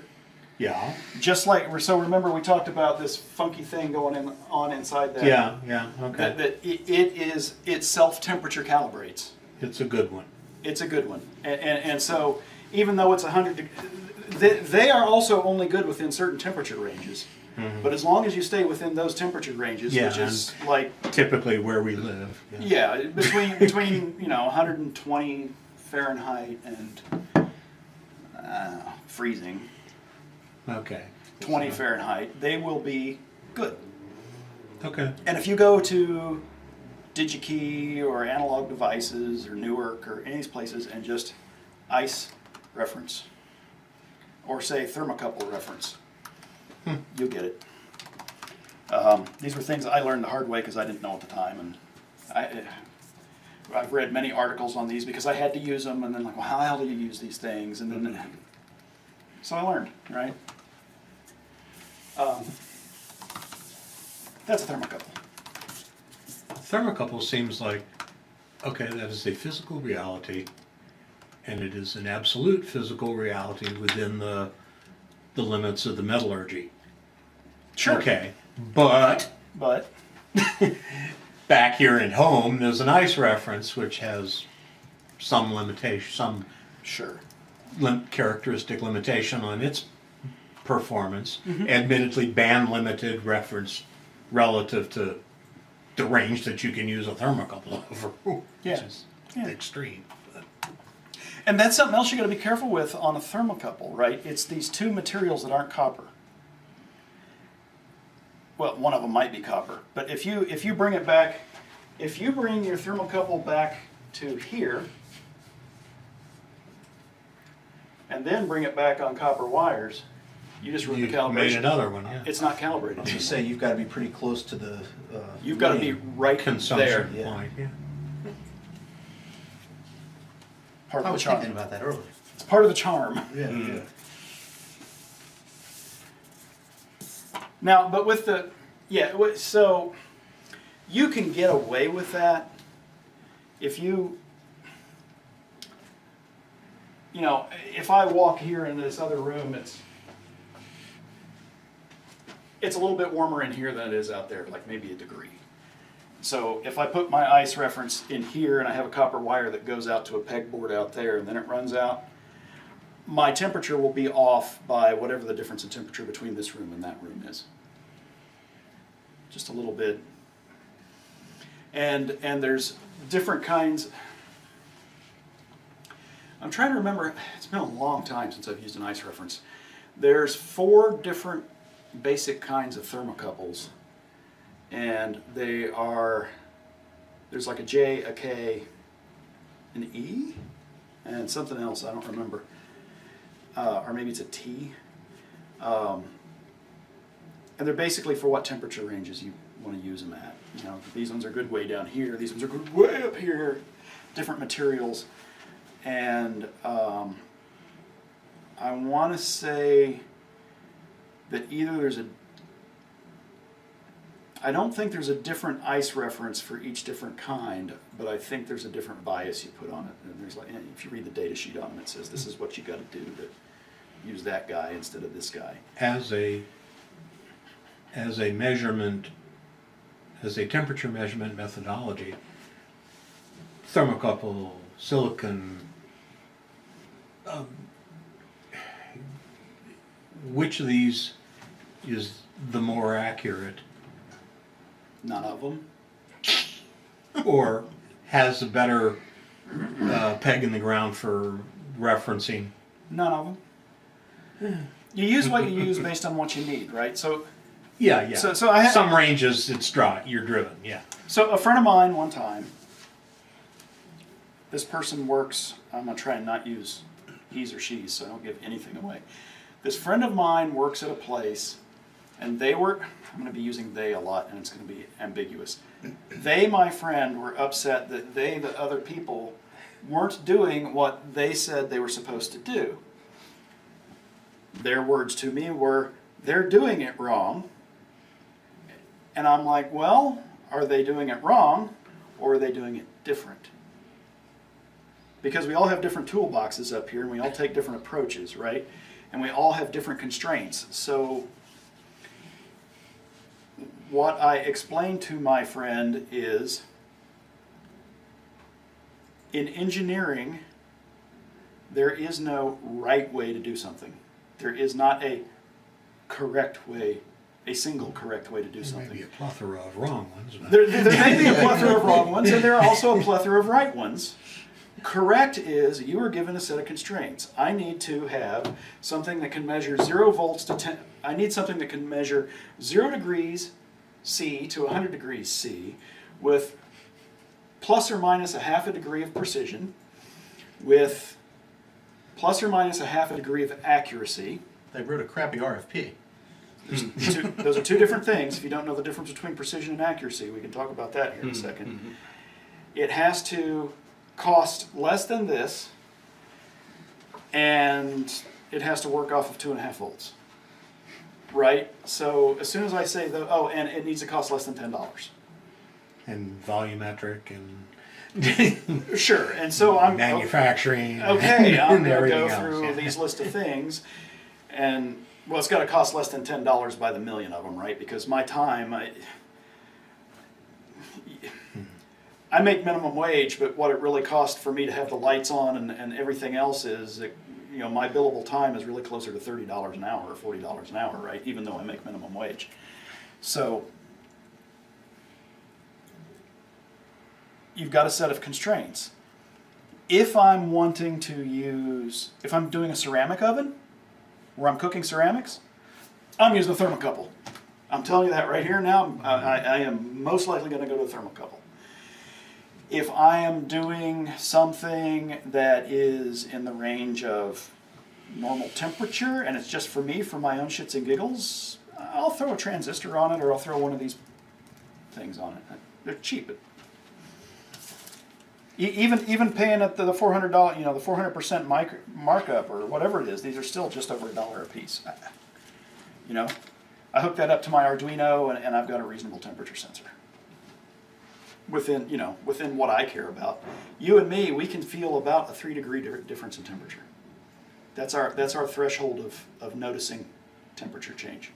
Yeah. Just like, so remember we talked about this funky thing going on inside that. Yeah, okay. That it self-temperature calibrates. It's a good one. It's a good one. And so even though it's 100, they are also only good within certain temperature ranges. Mm-hmm. But as long as you stay within those temperature ranges, which is like typically where we live. Yeah, between 120 Fahrenheit and freezing. Okay. 20 Fahrenheit, they will be good. Okay. And if you go to DigiKey or Analog Devices or Newark or any of these places and just ice reference or say thermocouple reference, you'll get it. These were things I learned the hard way because I didn't know at the time, and I've read many articles on these because I had to use them, and then like, well, how the hell do you use these things? And then, so I learned, right? That's a thermocouple. Thermocouple seems like, okay, that is a physical reality, and it is an absolute physical reality within the limits of the metallurgy. Sure. Okay, but back here at home, there's an ice reference which has some limitation, some sure characteristic limitation on its performance. Mm-hmm. Admittedly, band limited reference relative to the range that you can use a thermocouple over, which is extreme. And that's something else you got to be careful with on a thermocouple, right? It's these two materials that aren't copper. Well, one of them might be copper, but if you bring it back, if you bring your thermocouple back to here, and then bring it back on copper wires, you just ruined the calibration. Made another one, yeah. It's not calibrated. I was going to say, you've got to be pretty close to the... You've got to be right consumption there. point, yeah. Part I of the was charm. thinking about that earlier. It's part of the charm. Yeah. Now, but with the, so you can get away with that if if I walk here into this other room, it's a little bit warmer in here than it is out there, like maybe a degree. So if I put my ice reference in here and I have a copper wire that goes out to a pegboard out there and then it runs out, my temperature will be off by whatever the difference in temperature between this room and that room is. Just a little bit. And there's different kinds. I'm trying to remember, it's been a long time since I've used an ice reference. There's 4 different basic kinds of thermocouples. And they are, there's like a J, a K, an E, and something else, I don't remember. or maybe it's a T. And they're basically for what temperature ranges you want to use them at. You know, these ones are good way down here. These ones are good way up here. Different materials. And I want to say that either there's a, I don't think there's a different ice reference for each different kind, but I think there's a different bias you put on it. And there's like, if you read the data sheet on them, it says this is what you got to do to use that guy instead of this guy. As a measurement, as a temperature measurement methodology, thermocouple, silicon, which of these is the more accurate, None of them. or has a better peg in the ground for referencing? None of them. You use what you use based on what you need, right? So, Yeah. So I some ranges it's you're driven. Yeah. so a friend of mine one time, this person works, I'm going to try and not use he's or she's so I don't give anything away. This friend of mine works at a place, and they were, I'm going to be using they a lot and it's going to be ambiguous. They, my friend, were upset that they, the other people, weren't doing what they said they were supposed to do. Their words to me were, they're doing it wrong. And I'm like, well, are they doing it wrong or are they doing it different? Because we all have different toolboxes up here and we all take different approaches, right? And we all have different constraints. So what I explained to my friend is, in engineering, there is no right way to do something. There is not a correct way, a single correct way to do There something. may be a plethora of wrong ones. But There may be a plethora of wrong ones, and there are also a plethora of right ones. Correct is you are given a set of constraints. I need to have something that can measure 0 volts to 10. I need something that can measure 0 degrees C to 100 degrees C with plus or minus a half a degree of precision, with plus or minus a half a degree of accuracy. They wrote a crappy RFP. Those are two different things. If you don't know the difference between precision and accuracy, we can talk about that here in a second. It has to cost less than this, and it has to work off of 2.5 volts. Right? So as soon as I say, and it needs to cost less than $10. and volumetric and Sure, and so I'm manufacturing. okay. I'm and going to everything go else, through yeah. these list of things, and well, it's got to cost less than $10 by the million of them, right? Because my time, I make minimum wage, but what it really costs for me to have the lights on and everything else is, my billable time is really closer to $30 an hour or $40 an hour, right? Even though I make minimum wage. So you've got a set of constraints. If I'm wanting to if I'm doing a ceramic oven, where I'm cooking ceramics, I'm using a thermocouple. I'm telling you that right here now. I am most likely going to go to a thermocouple. If I am doing something that is in the range of normal temperature and it's just for me, for my own shits and giggles, I'll throw a transistor on it or I'll throw one of these things on it. They're cheap. Even paying at the $400, the 400% markup or whatever it is, these are still just over $1 a piece. I hook that up to my Arduino and I've got a reasonable temperature sensor. Within what I care about. You and me, we can feel about a 3-degree difference in temperature. That's our threshold of noticing temperature change.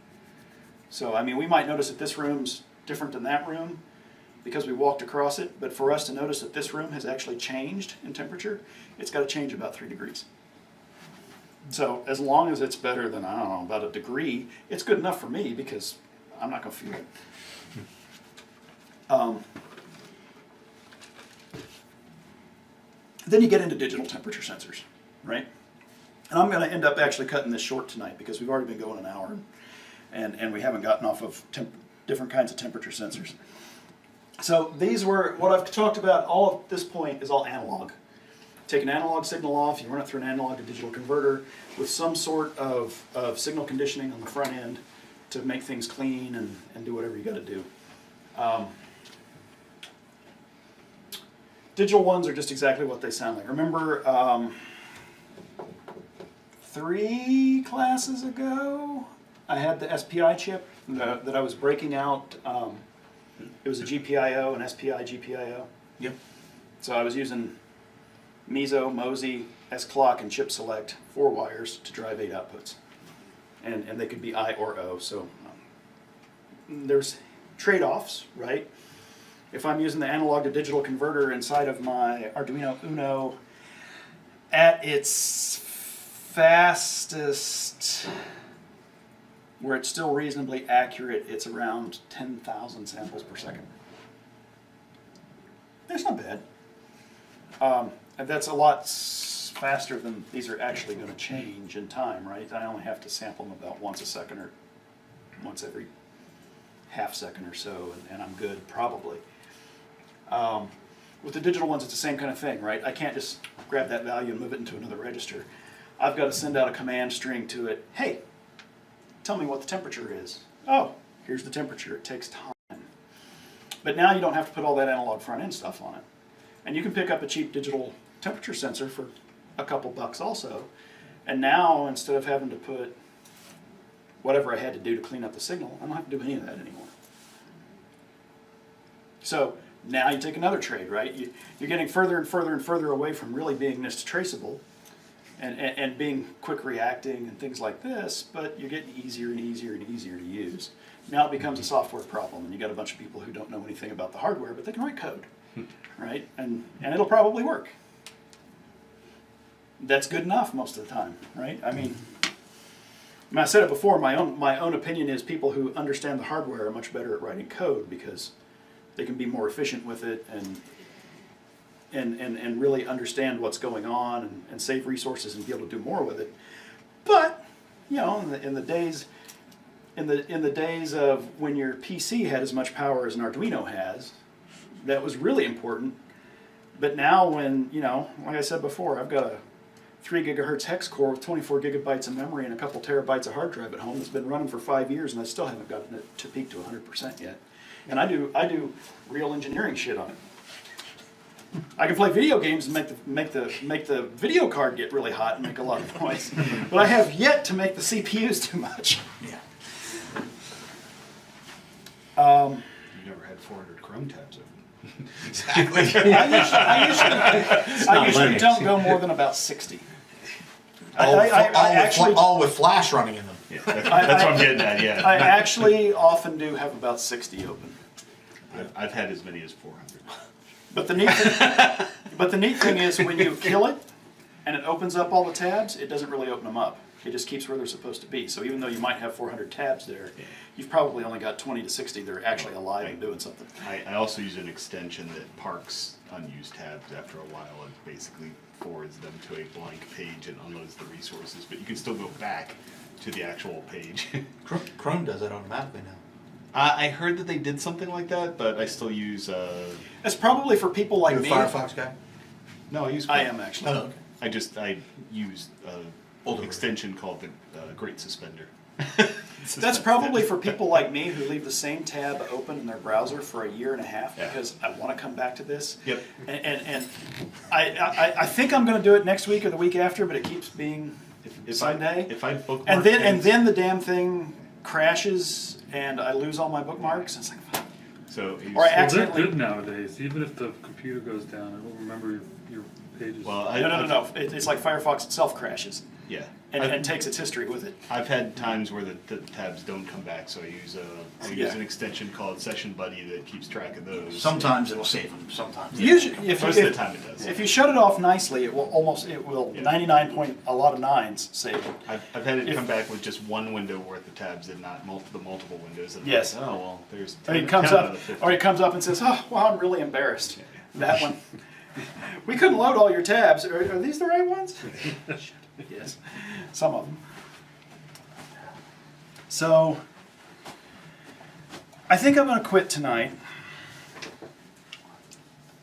So, we might notice that this room's different than that room because we walked across it, but for us to notice that this room has actually changed in temperature, it's got to change about 3 degrees. So, as long as it's better than, about a degree, it's good enough for me because I'm not going to feel it. Then you get into digital temperature sensors, right? And I'm going to end up actually cutting this short tonight because we've already been going an hour and we haven't gotten off of different kinds of temperature sensors. So these were, what I've talked about all at this point is all analog. take an analog signal off, you run it through an analog to digital converter with some sort of signal conditioning on the front end to make things clean and do whatever you got to do. Digital ones are just exactly what they sound like. Remember 3 classes ago, I had the SPI chip that I was breaking out. It was a GPIO, an SPI GPIO. Yep. So I was using Meso, Mosey, S-Clock, and Chip Select 4 wires to drive 8 outputs. And they could be I or O. So there's trade-offs, right? If I'm using the analog to digital converter inside of my Arduino Uno at its fastest, where it's still reasonably accurate, it's around 10,000 samples per second. That's not bad. And that's a lot faster than these are actually going to change in time, right? I only have to sample them about once a second or once every half second or so, and I'm good, probably. With the digital ones, it's the same kind of thing, right? I can't just grab that value and move it into another register. I've got to send out a command string to it. Hey, tell me what the temperature is. Oh, here's the temperature. It takes time. But now you don't have to put all that analog front end stuff on it. And you can pick up a cheap digital temperature sensor for a couple bucks also. And now, instead of having to put whatever I had to do to clean up the signal, I don't have to do any of that anymore. So now you take another trade, right? You're getting further and further and further away from really being NIST traceable and being quick reacting and things like this, but you're getting easier and easier and easier to use. Now it becomes a software problem, and you got a bunch of people who don't know anything about the hardware, but they can write code, right? And it'll probably work. That's good enough most of the time, right? I mean, I said it before, my own opinion is people who understand the hardware are much better at writing code because they can be more efficient with it and really understand what's going on and save resources and be able to do more with it. But, you know, in the days of when your PC had as much power as an Arduino has, that was really important. But now when, you know, like I said before, I've got a 3 gigahertz hex core with 24 gigabytes of memory and a couple terabytes of hard drive at home that's been running for 5 years, and I still haven't gotten it to peak to 100% yet. And I do real engineering shit on it. I can play video games and make the video card get really hot and make a lot of noise, but I have yet to make the CPUs too much. Yeah. You've never had 400 Chrome tabs open. Exactly. I usually don't go more than about 60. All with Flash running in them. Yeah, that's what I'm getting at, yeah. I actually often do have about 60 open. I've had as many as 400. But the neat thing is when you kill it and it opens up all the tabs, it doesn't really open them up. It just keeps where they're supposed to be. So even though you might have 400 tabs there, you've probably only got 20 to 60 that are actually alive and doing something. I also use an extension that parks unused tabs after a while and basically forwards them to a blank page and unloads the resources. But you can still go back to the actual page. Chrome does that automatically now. I heard that they did something like that, but I still use... It's probably for people like You're a me. Firefox guy? No, I use I Chrome. am actually. Oh, okay. I use an extension called the Great Suspender. That's probably for people like me who leave the same tab open in their browser for a year and a half because I want to come back to this. Yep. And I think I'm going to do it next week or the week after, but it keeps being Sunday. If I bookmark and then the damn thing crashes and I lose all my bookmarks. It's like, fuck. So Or I Well, they're accidentally. good nowadays. Even if the computer goes down, it won't remember your pages. well, No. It's like Firefox itself crashes Yeah. and takes its history with it. I've had times where the tabs don't come back, so I use an extension called Session Buddy that keeps track of those. Sometimes it'll save them, sometimes. Usually, Most of the time it does. If you shut it off nicely, it will Yeah. 99 point a lot of nines save it. I've had it come back with just one window worth of tabs and not the multiple windows. And Yes. oh well, there's. Or 10 it comes 10 out up, of the 50. or it comes up and says, "Oh, well, I'm really embarrassed." That one. We couldn't load all your tabs. Are these the right ones? Yes, some of them. So, I think I'm going to quit tonight.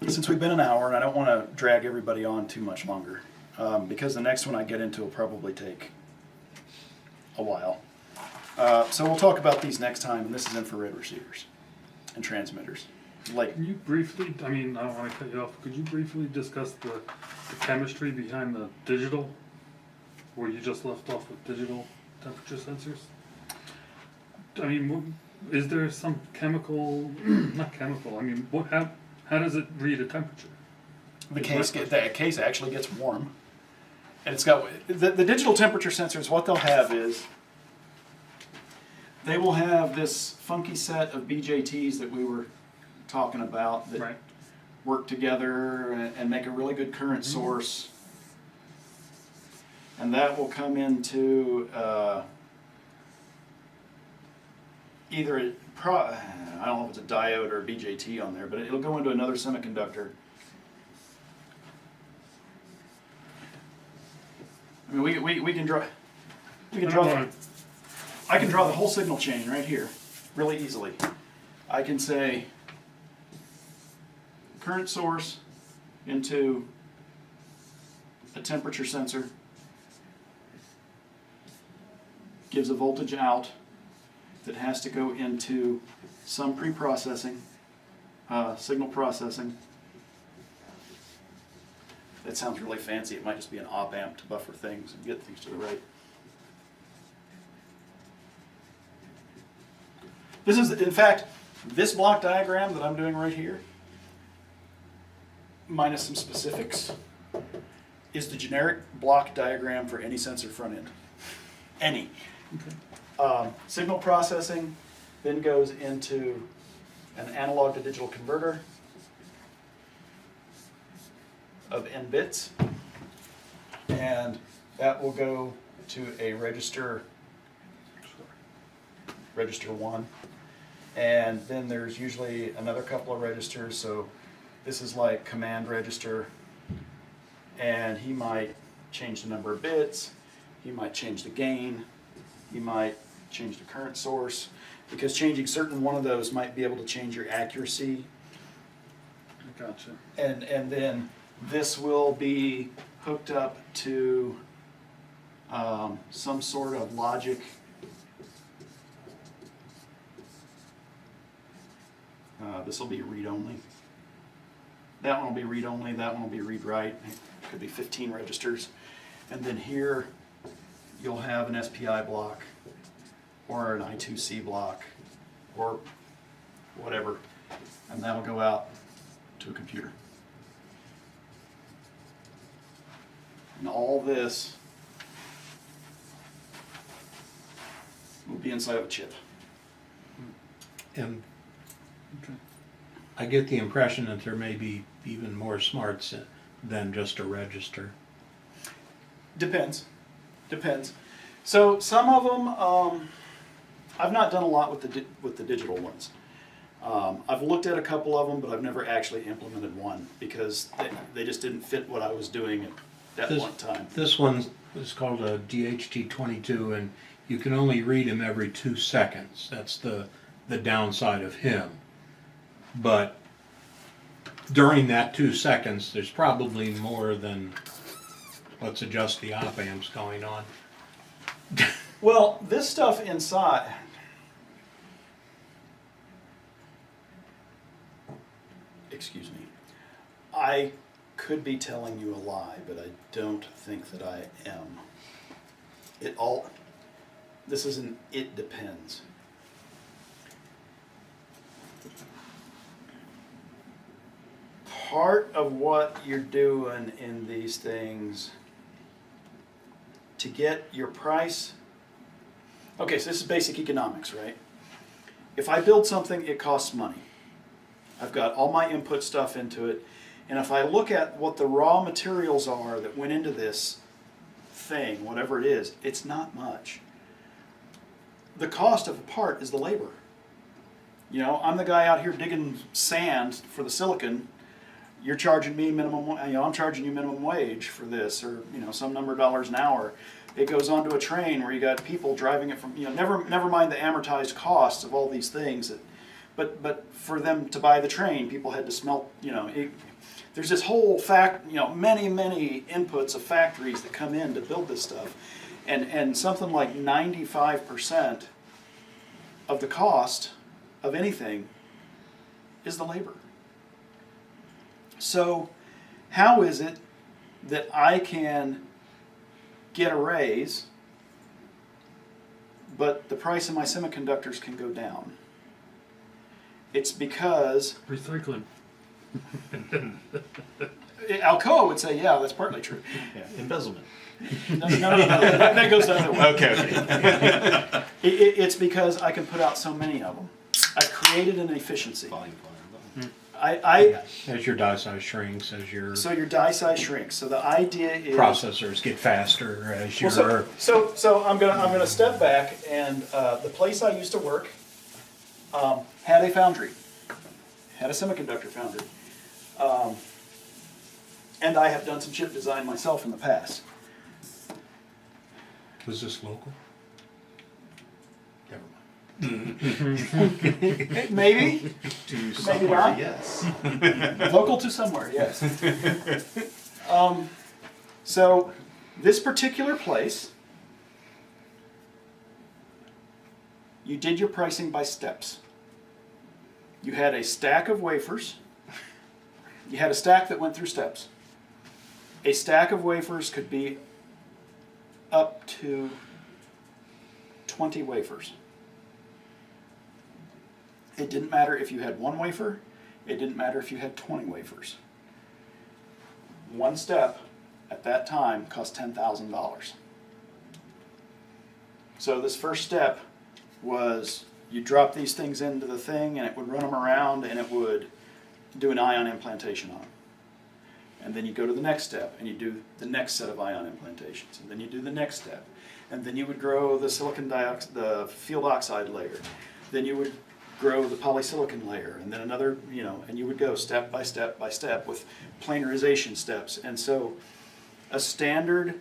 since we've been an hour, and I don't want to drag everybody on too much longer, because the next one I get into will probably take a while. So we'll talk about these next time, and this is infrared receivers and transmitters. Like, Can you briefly, I mean, I don't want to cut you off, could you briefly discuss the chemistry behind the digital, where you just left off with digital temperature sensors? I mean, is there some chemical, not chemical, I mean, how does it read a temperature? the case actually gets warm, and it's got the digital temperature sensors. What they'll have is they will have this funky set of BJTs that we were talking about that Right. work together and make a really good current source, and that will come into either I don't know if it's a diode or a BJT on there, but it'll go into another semiconductor. I mean, we can draw. We can draw. I can draw the whole signal chain right here, really easily. I can say current source into a temperature sensor, gives a voltage out that has to go into some pre-processing, signal processing. That sounds really fancy. It might just be an op amp to buffer things and get things to the right. This is, in fact, this block diagram that I'm doing right here, minus some specifics, is the generic block diagram for any sensor front end. Any. Signal processing then goes into an analog to digital converter of n bits, and that will go to a register 1, and then there's usually another couple of registers. So this is like command register, and he might change the number of bits, he might change the gain, he might change the current source, because changing certain one of those might be able to change your accuracy. Gotcha. And then this will be hooked up to some sort of logic. This will be read-only. That one will be read-only, that one will be read-write. It could be 15 registers. And then here, you'll have an SPI block, or an I2C block, or whatever. And that'll go out to a computer. And all this will be inside of a chip. And Okay. I get the impression that there may be even more smarts than just a register. Depends. So some of them, I've not done a lot with the digital ones. I've looked at a couple of them, but I've never actually implemented one because they just didn't fit what I was doing at that one time. This one is called a DHT22, and you can only read him every 2 seconds. That's the downside of him. But during that 2 seconds, there's probably more than, let's adjust the op amps going on. Well, this stuff inside, excuse me, I could be telling you a lie, but I don't think that I am. This is an it depends. Part of what you're doing in these things to get your price. Okay, so this is basic economics, right? If I build something, it costs money. I've got all my input stuff into it, and if I look at what the raw materials are that went into this thing, whatever it is, it's not much. The cost of a part is the labor. You know, I'm the guy out here digging sand for the silicon. You're charging me minimum, I'm charging you minimum wage for this, or some number of dollars an hour. It goes onto a train where you got people driving it from, never mind the amortized costs of all these things But for them to buy the train, people had to smelt, there's this whole many inputs of factories that come in to build this stuff. And something like 95% of the cost of anything is the labor. So how is it that I can get a raise, but the price of my semiconductors can go down? It's because Recycling. Alcoa would say, yeah, that's partly true. Yeah, embezzlement. No, that goes the other way. Okay. It's because I can put out so many of them. I've created an efficiency. As your die size shrinks, as your So your die size shrinks. So the idea is processors get faster, as your so I'm gonna step back, and the place I used to work had a foundry, had a semiconductor foundry, and I have done some chip design myself in the past. was this local? Never mind. Maybe To somewhere, not. yes. local to somewhere, yes. So this particular place, you did your pricing by steps. You had a stack of wafers. You had a stack that went through steps. A stack of wafers could be up to 20 wafers. It didn't matter if you had one wafer. It didn't matter if you had 20 wafers. One step at that time cost $10,000. So this first step was you drop these things into the thing, and it would run them around, and it would do an ion implantation on them. And then you go to the next step, and you do the next set of ion implantations, and then you do the next step, and then you would grow the silicon dioxide, the field oxide layer. Then you would grow the polysilicon layer, and then another, and you would go step by step by step with planarization steps. And so a standard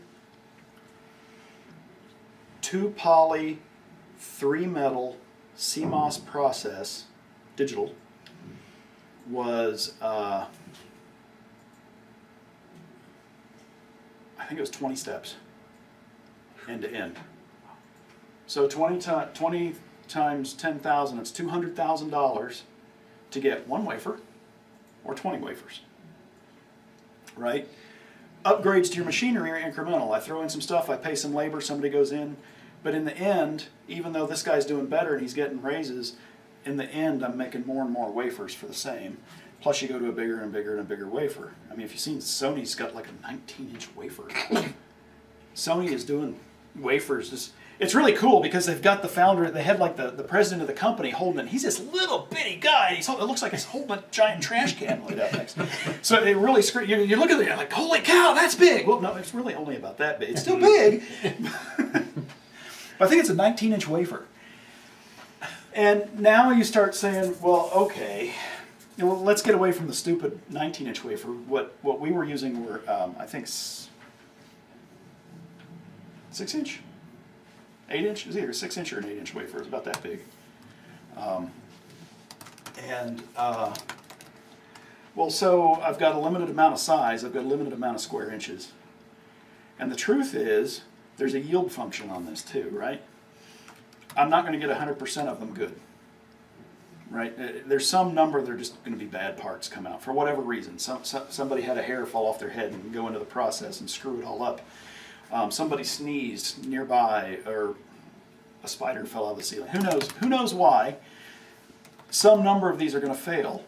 2-poly, 3-metal CMOS process, digital, was, I think it was 20 steps, end to end. So 20 times 10,000, it's $200,000 to get one wafer or 20 wafers, right? Upgrades to your machinery are incremental. I throw in some stuff, I pay some labor, somebody goes in, but in the end, even though this guy's doing better and he's getting raises, in the end I'm making more and more wafers for the same. Plus you go to a bigger and bigger and a bigger wafer. I mean, if you've seen, Sony's got like a 19-inch wafer. Sony is doing wafers. It's really cool because they've got the founder, they had like the president of the company holding it. He's this little bitty guy. It looks like he's holding a giant trash can laid up next. So it really, you look at it, you're like, holy cow, that's big. Well, no, it's really only about that big. It's still big. But I think it's a 19-inch wafer. And now you start saying, well, okay, let's get away from the stupid 19-inch wafer. What we were using were, I think, 6-inch? 8-inch? It was either a 6-inch or an 8-inch wafer. It was about that big. Well, so I've got a limited amount of size. I've got a limited amount of square inches. And the truth is, there's a yield function on this too, right? I'm not going to get 100% of them good, right? There's some number that are just going to be bad parts come out for whatever reason. Somebody had a hair fall off their head and go into the process and screw it all up. Somebody sneezed nearby, or a spider fell out of the ceiling. Who knows? Who knows why? Some number of these are going to fail.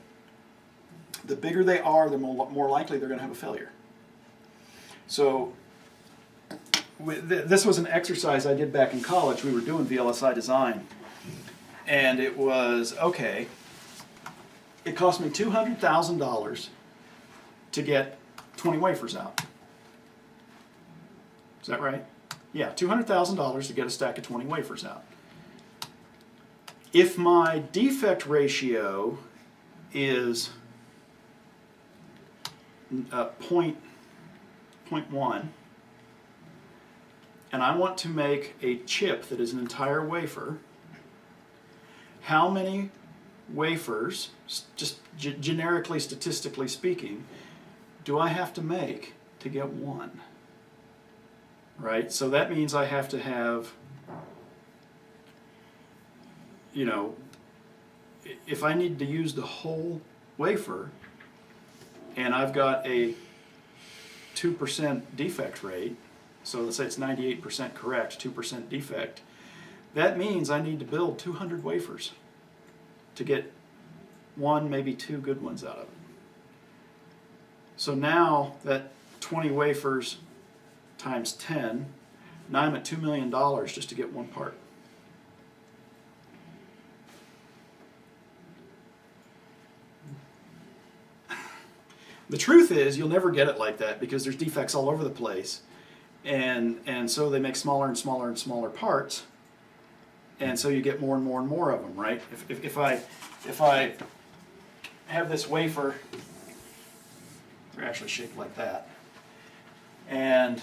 The bigger they are, the more likely they're going to have a failure. So this was an exercise I did back in college. We were doing VLSI design, and it was, okay, it cost me $200,000 to get 20 wafers out. Is that right? Yeah, $200,000 to get a stack of 20 wafers out. If my defect ratio is 0.1, and I want to make a chip that is an entire wafer, how many wafers, just generically, statistically speaking, do I have to make to get one? Right? So that means I have to have, you know, if I need to use the whole wafer and I've got a 2% defect rate, so let's say it's 98% correct, 2% defect, that means I need to build 200 wafers to get one, maybe two good ones out of it. So now that 20 wafers times 10, now I'm at $2 million just to get one part. The truth is, you'll never get it like that because there's defects all over the place. And so they make smaller and smaller and smaller parts. And so you get more and more and more of them, right? If I have this wafer, they're actually shaped like that. And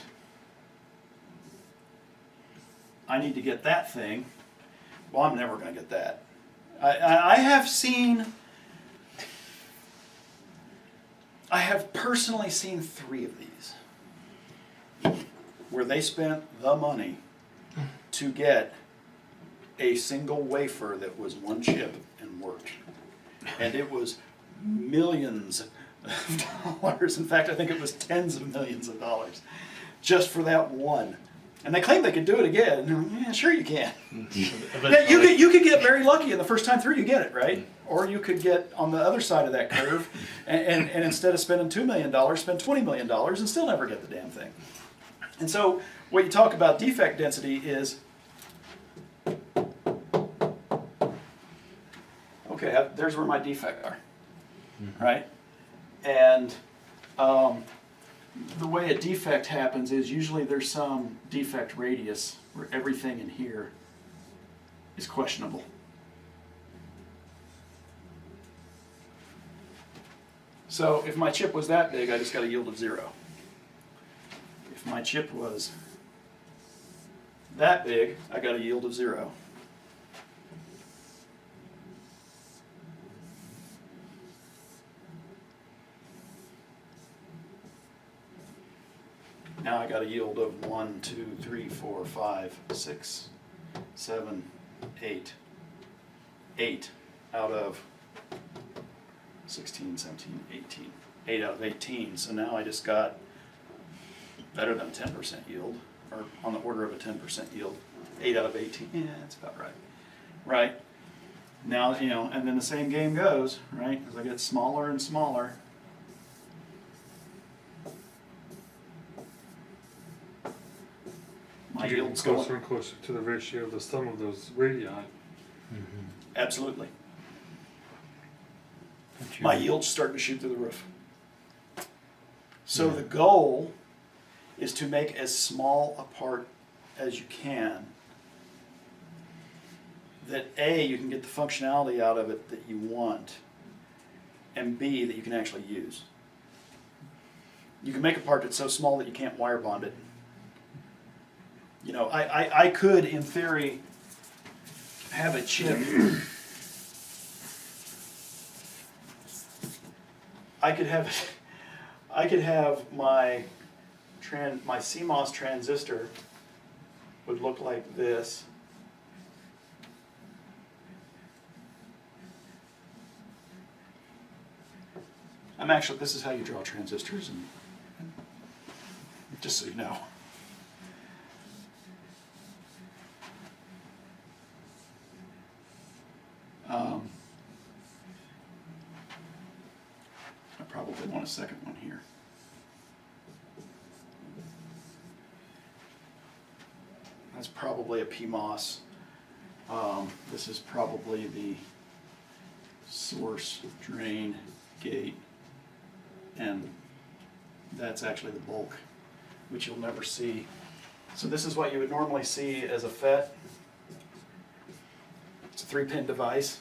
I need to get that thing. Well, I'm never going to get that. I have personally seen 3 of these where they spent the money to get a single wafer that was one chip and worked. And it was millions of dollars. In fact, I think it was tens of millions of dollars just for that one. And they claimed they could do it again. Yeah, sure you can. Yeah, you could get very lucky, and the first time through you get it, right? Or you could get on the other side of that curve and instead of spending $2 million, spend $20 million and still never get the damn thing. And so what you talk about defect density is, okay, there's where my defects are, right? And the way a defect happens is usually there's some defect radius where everything in here is questionable. So if my chip was that big, I just got a yield of 0. If my chip was that big, I got a yield of 0. Now I got a yield of 1, 2, 3, 4, 5, 6, 7, 8. 8 out of 16, 17, 18. 8 out of 18. So now I just got better than 10% yield, or on the order of a 10% yield. 8 out of 18. Yeah, that's about right. Right? Now, you know, and then the same game goes, right? As I get smaller and smaller. My You're getting yield's closer going. and closer to the ratio of the sum of those radii. Absolutely. My yield's starting to shoot through the roof. So the goal is to make as small a part as you can, that A, you can get the functionality out of it that you want, and B, that you can actually use. You can make a part that's so small that you can't wire bond it. You know, I could, in theory, have a chip. I could have my CMOS transistor would look like this. This is how you draw transistors, and just so you know. I probably want a second one here. That's probably a PMOS. This is probably the source, drain, gate, and that's actually the bulk, which you'll never see. So this is what you would normally see as a FET. It's a 3-pin device.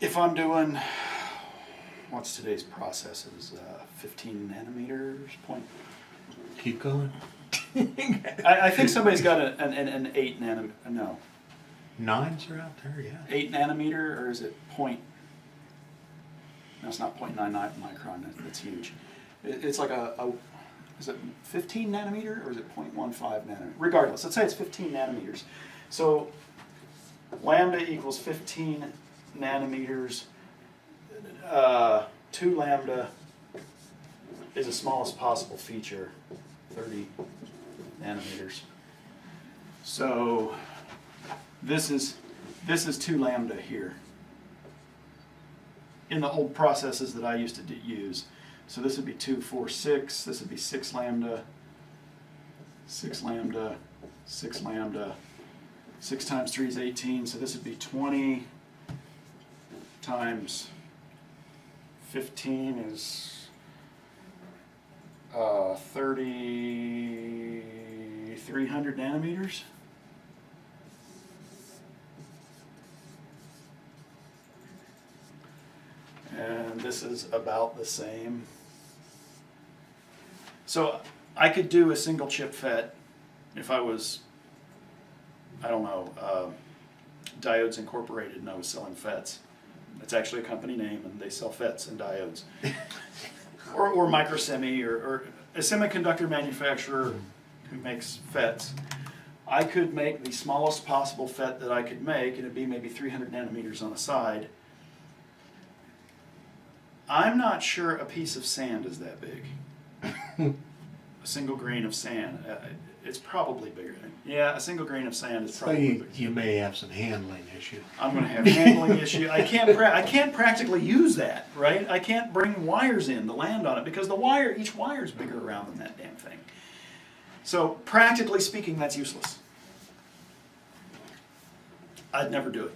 If I'm doing, what's today's processes? 15 nanometers, point. Keep going. I think somebody's got an 8 nanometer, no, 9s are out there, yeah. 8 nanometer, or is it point? No, it's not 0.99 micron, that's huge. It's like is it 15 nanometer, or is it 0.15 nanometer? Regardless, let's say it's 15 nanometers. So lambda equals 15 nanometers. 2 lambda is the smallest possible feature, 30 nanometers. So this is 2 lambda here in the old processes that I used to use. So this would be 2, 4, 6. This would be 6 lambda, 6 lambda, 6 lambda. 6 times 3 is 18. So this would be 20 times 15 is 300 nanometers. And this is about the same. So I could do a single chip FET if I was, I don't know, Diodes Incorporated, and I was selling FETs. It's actually a company name, and they sell FETs and diodes. or Microsemi, or a semiconductor manufacturer who makes FETs. I could make the smallest possible FET that I could make, and it'd be maybe 300 nanometers on the side. I'm not sure a piece of sand is that big. A single grain of sand. It's probably bigger. Yeah, a single grain of sand is So probably bigger. you may have some handling issue. I'm going to have handling issue. I can't practically use that, right? I can't bring wires in to land on it because each wire is bigger around than that damn thing. So practically speaking, that's useless. I'd never do it.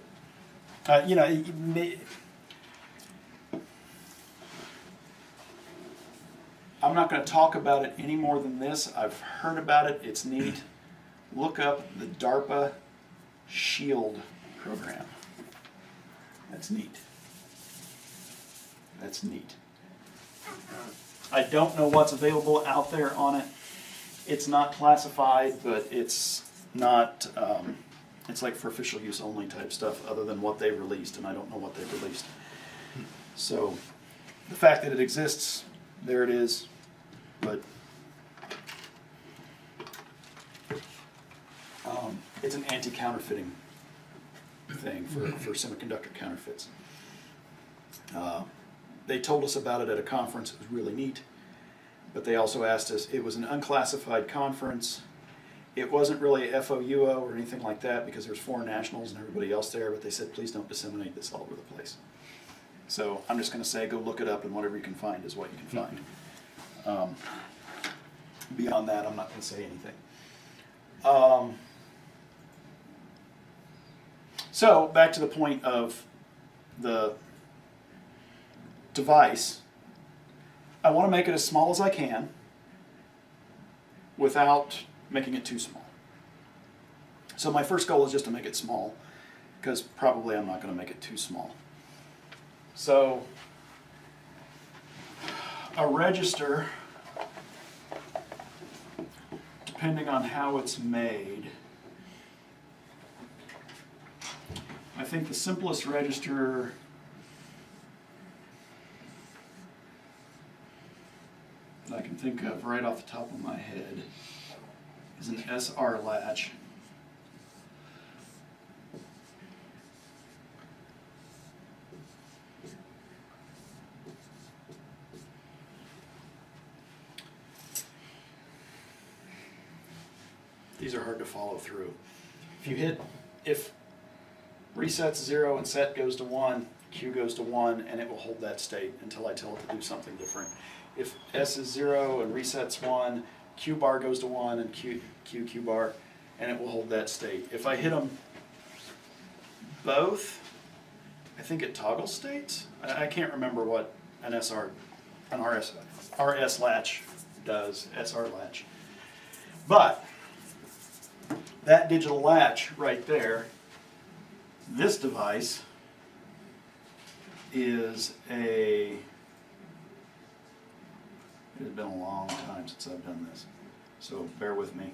I'm not going to talk about it any more than this. I've heard about it. It's neat. Look up the DARPA SHIELD program. That's neat. That's neat. I don't know what's available out there on it. It's not classified, but it's not, it's like for official use only type stuff other than what they released, and I don't know what they released. So the fact that it exists, there it is. But it's an anti-counterfeiting thing for semiconductor counterfeits. They told us about it at a conference. It was really neat. But they also asked us, it was an unclassified conference. It wasn't really a FOUO or anything like that because there's foreign nationals and everybody else there, but they said, please don't disseminate this all over the place. So I'm just going to say, go look it up, and whatever you can find is what you can find. Beyond that, I'm not going to say anything. So back to the point of the device. I want to make it as small as I can without making it too small. So my first goal is just to make it small, because probably I'm not going to make it too small. So a register, depending on how it's made, I think the simplest register that I can think of right off the top of my head is an SR latch. These are hard to follow through. If reset's 0 and set goes to 1, Q goes to 1, and it will hold that state until I tell it to do something different. If S is 0 and resets 1, Q bar goes to 1 and Q bar, and it will hold that state. If I hit them both, I think it toggles states. I can't remember what an RS latch does, SR latch. But that digital latch right there, this device is it has been a long time since I've done this. So bear with me.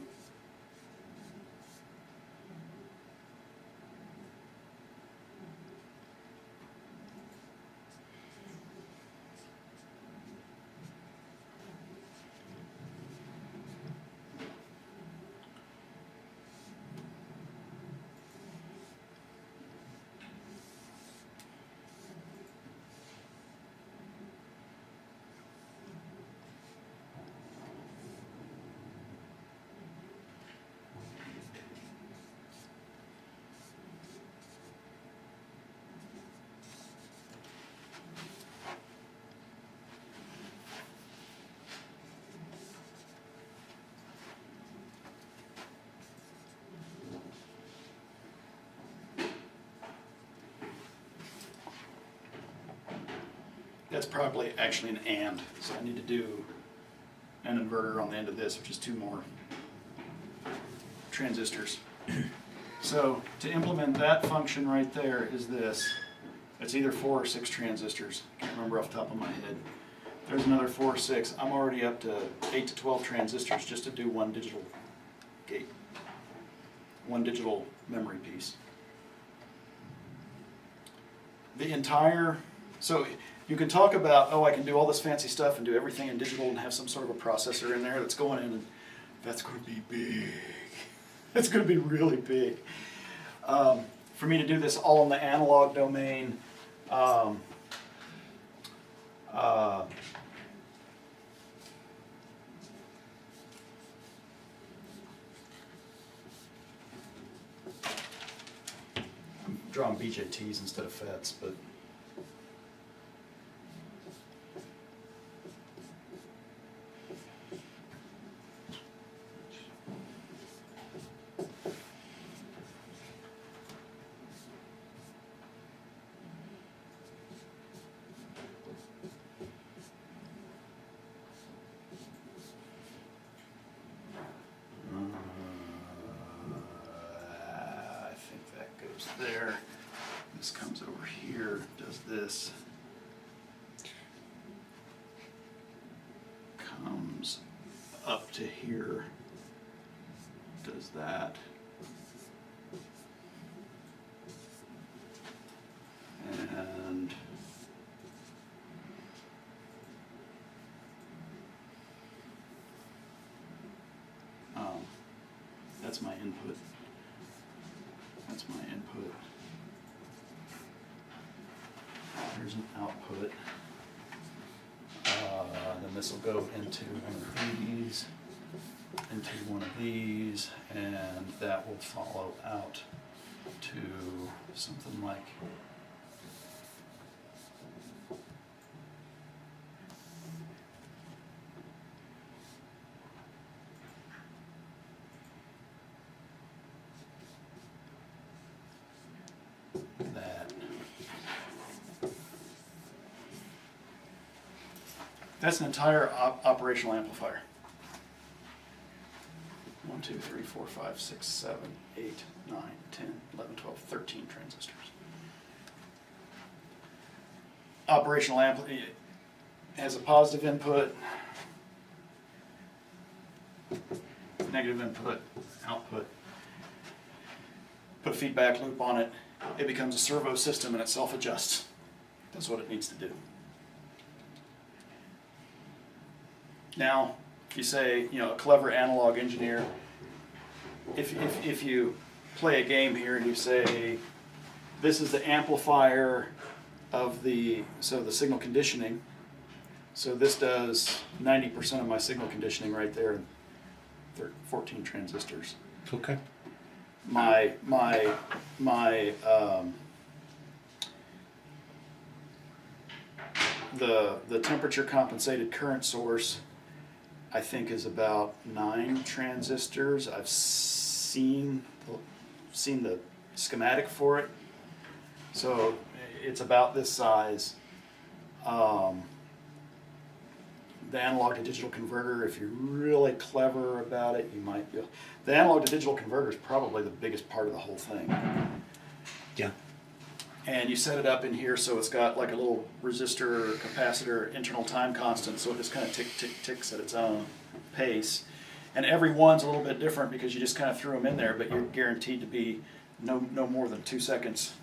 That's probably actually an and, so I need to do an inverter on the end of this, which is 2 more transistors. So to implement that function right there is this. It's either 4 or 6 transistors. Can't remember off the top of my head. There's another 4 or 6. I'm already up to 8 to 12 transistors just to do one digital gate, one digital memory piece. The entire, so you can talk about, oh, I can do all this fancy stuff and do everything in digital and have some sort of a processor in there that's going in, and that's going to be big. That's going to be really big. For me to do this all in the analog domain, I'm drawing BJTs instead of FETs, but I think that goes there. This comes over here, does this. Comes up to here, does that. And that's my input. That's my input. There's an output. Then this will go into one of these, into one of these, and that will follow out to something like that. That's an entire operational amplifier. 1, 2, 3, 4, 5, 6, 7, 8, 9, 10, 11, 12, 13 transistors. Operational amp has a positive input, negative input, output. Put a feedback loop on it. It becomes a servo system and it self-adjusts. That's what it needs to do. Now, if you say, you know, a clever analog engineer, if you play a game here and you say, this is the amplifier of the signal conditioning, so this does 90% of my signal conditioning right there, 14 transistors. Okay. The temperature compensated current source, I think, is about 9 transistors. I've seen the schematic for it, so it's about this size. The analog to digital converter, if you're really clever about it, you might be. The analog to digital converter is probably the biggest part of the whole thing. Yeah. And you set it up in here so it's got like a little resistor, capacitor, internal time constant, so it just kind of ticks at its own pace. And every one's a little bit different because you just kind of threw them in there, but you're guaranteed to be no more than 2 seconds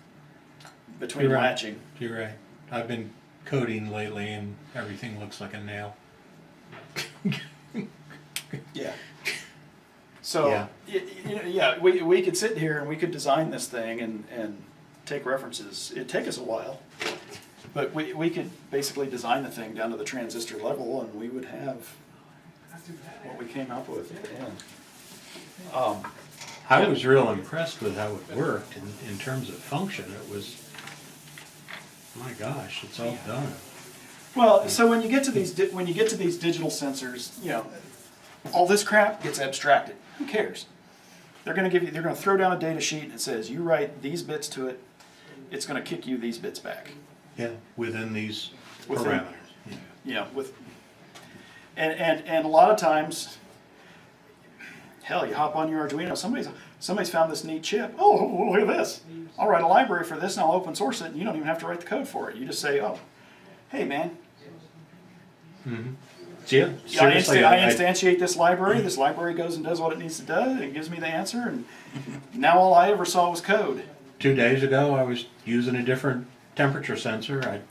between You're right. latching. You're right. I've been coding lately and everything looks like a nail. Yeah. So, Yeah. yeah, we could sit here and we could design this thing and take references. It'd take us a while, but we could basically design the thing down to the transistor level and we would have what we came up with at the end. I was real impressed with how it worked in terms of function. It was, my gosh, it's all done. Well, so when you get to these digital sensors, all this crap gets abstracted. Who cares? They're going to throw down a data sheet and it says you write these bits to it. It's going to kick you these bits back. Yeah, within these Within- parameters. Yeah. And a lot of times, hell, you hop on your Arduino. Somebody's found this neat chip. Oh, look at this! I'll write a library for this and I'll open source it. And you don't even have to write the code for it. You just say, oh, hey man, Yeah, I seriously, instantiate this library. This library goes and does what it needs to do, and it gives me the answer. And now all I ever saw was code. 2 days ago, I was using a different temperature sensor. I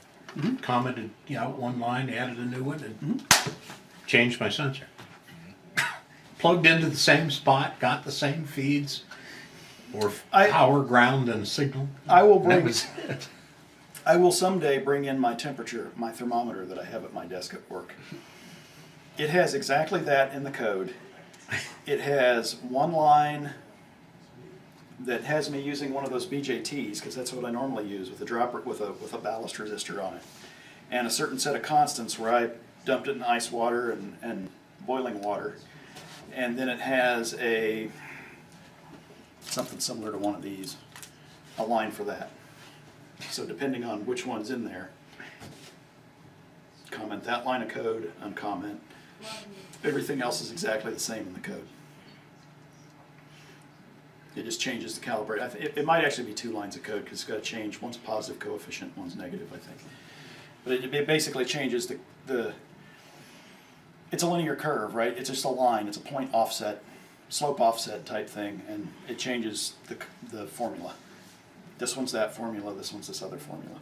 commented out one line, added a new one, and changed my sensor. Plugged into the same spot, got the same feeds, or power, ground, and signal. I will That bring. was it. I will someday bring in my temperature, my thermometer that I have at my desk at work. It has exactly that in the code. It has one line that has me using one of those BJTs, because that's what I normally use, with a dropper with a ballast resistor on it, and a certain set of constants where I dumped it in ice water and boiling water, and then it has something similar to one of these, a line for that. So depending on which one's in there, comment that line of code, uncomment. Everything else is exactly the same in the code. It just changes the calibrate. It might actually be 2 lines of code because it's got to change. One's positive coefficient, one's negative, I think. But it basically changes the. It's a linear curve, right? It's just a line. It's a point offset, slope offset type thing, and it changes the formula. This one's that formula. This one's this other formula.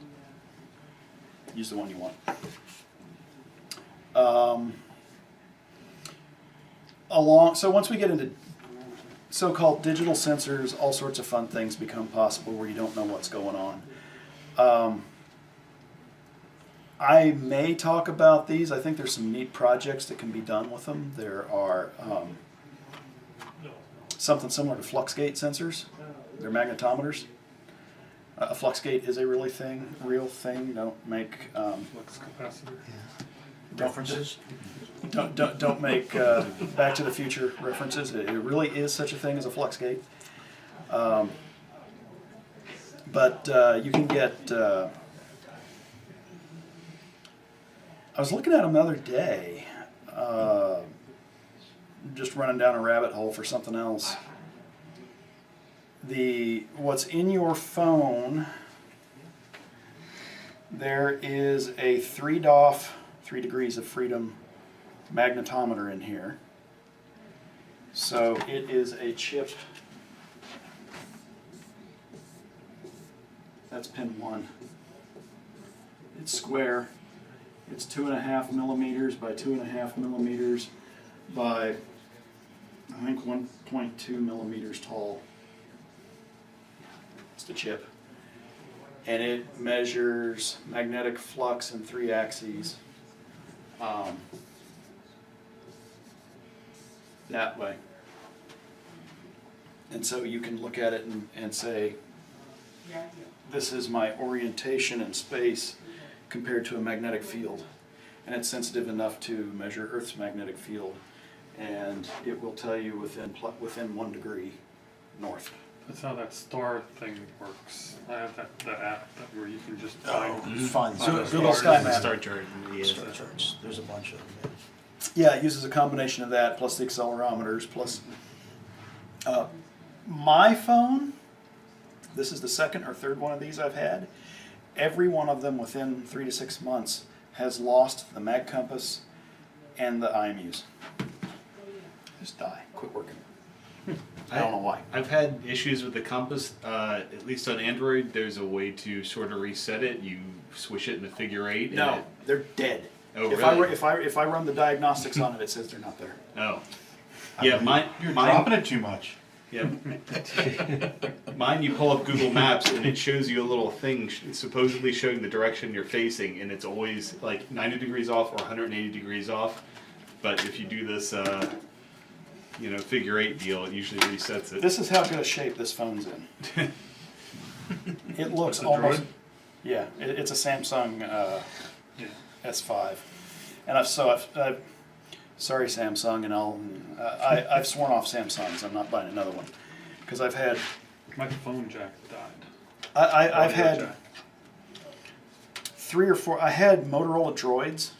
Use the one you want. So once we get into so-called digital sensors, all sorts of fun things become possible where you don't know what's going on. I may talk about these. I think there's some neat projects that can be done with them. There are something similar to fluxgate sensors. They're magnetometers. A fluxgate is a real thing. Don't make Flux capacitor. References? don't make Back to the Future references. It really is such a thing as a fluxgate. But you can get. I was looking at them the other day, just running down a rabbit hole for something else. What's in your phone, there is a 3 DOF, 3 degrees of freedom magnetometer in here. So it is a chip. That's pin 1. It's square. It's 2.5 millimeters by 2.5 millimeters by, I think, 1.2 millimeters tall. It's the chip. And it measures magnetic flux in 3 axes that way. And so you can look at it and say, this is my orientation in space compared to a magnetic field. And it's sensitive enough to measure Earth's magnetic field. And it will tell you within 1 degree north. That's how that star thing works. I have that app where you can just Fun. Google Sky Map. Star chart. Star charts. There's a bunch of them. Yeah, it uses a combination of that plus the accelerometers plus my phone. This is the second or third one of these I've had. Every one of them within 3 to 6 months has lost the mag compass and the IMUs. just die, quit working. I don't know why. I've had issues with the compass. At least on Android, there's a way to sort of reset it. You swish it in the figure 8. and No, it- they're dead. Oh, if really? if I run the diagnostics on it, it says they're not there. Oh. Yeah, mine. You're mine, dropping it too much. Yeah. Mine, you pull up Google Maps and it shows you a little thing supposedly showing the direction you're facing, and it's always like 90 degrees off or 180 degrees off. But if you do this, figure 8 deal, it usually resets it. This is how good a shape this phone's in. It looks It's a almost. Droid? Yeah, it's a Samsung Yeah. S5, and I've sorry Samsung, and I've sworn off Samsungs. I'm not buying another one because I've had My phone jack died. I've Audio had jack. 3 or 4. I had Motorola Droids.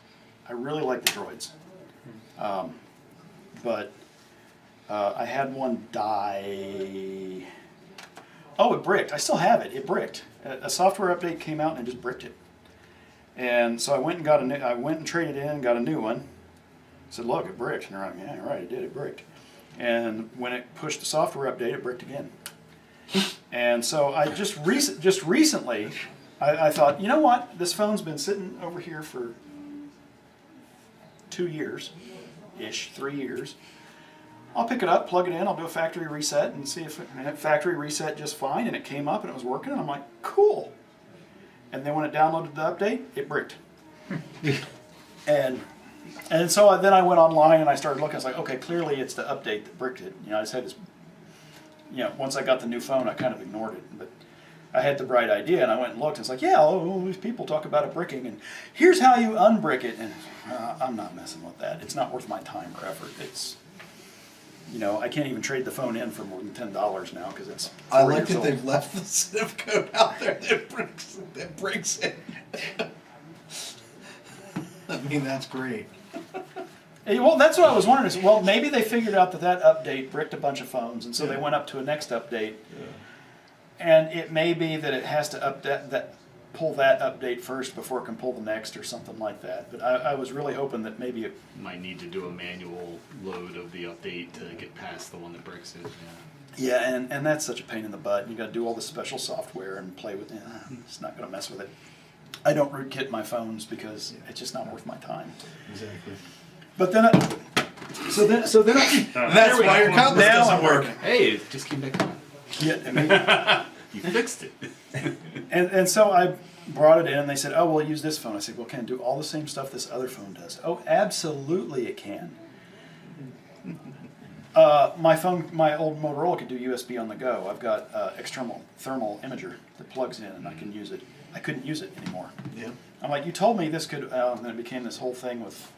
I really like the Droids, but I had one die. Oh, it bricked. I still have it. It bricked. A software update came out and it just bricked it. And so I went and got a new. I went and traded in and got a new one. Said, look, it bricked. And they're like, yeah, right, it did. It bricked. And when it pushed the software update, it bricked again. And so I just recently, I thought, you know what? This phone's been sitting over here for 2 years-ish, 3 years. I'll pick it up, plug it in, I'll do a factory reset and see if it factory reset just fine, and it came up and it was working, and I'm like, cool. And then when it downloaded the update, it bricked. and so then I went online and I started looking, I was like, okay, clearly it's the update that bricked it. I just had this, once I got the new phone, I kind of ignored it, but I had the bright idea, and I went and looked, and it's like, yeah, these people talk about it bricking, and here's how you unbrick it, and I'm not messing with that. It's not worth my time or effort. It's, I can't even trade the phone in for more than $10 now because it's 4 I like years that old. they've left the set of code out there that breaks it. I mean, that's great. Hey, well, that's what I was wondering. Is, well, maybe they figured out that update bricked a bunch of phones, and so they went up to a next update. And it may be that it has to pull that update first before it can pull the next or something like that. But I was really hoping that maybe it. Might need to do a manual load of the update to get past the one that breaks it. Yeah, and that's such a pain in the butt. You got to do all this special software and play with it. It's not going to mess with it. I don't rootkit my phones because it's just not worth my time. Exactly. But then, so then, That's why your compass Now doesn't I'm work. working. Hey, it just came back on. Yeah, I mean, You fixed it. and so I brought it in, and they said, "Oh, well, use this phone." I said, "Well, can it do all the same stuff this other phone does?" "Oh, absolutely, it can." My phone, my old Motorola, could do USB on the go. I've got external thermal imager that plugs in, and I can use it. I couldn't use it anymore. Yeah. I'm like, you told me this could, and then it became this whole thing with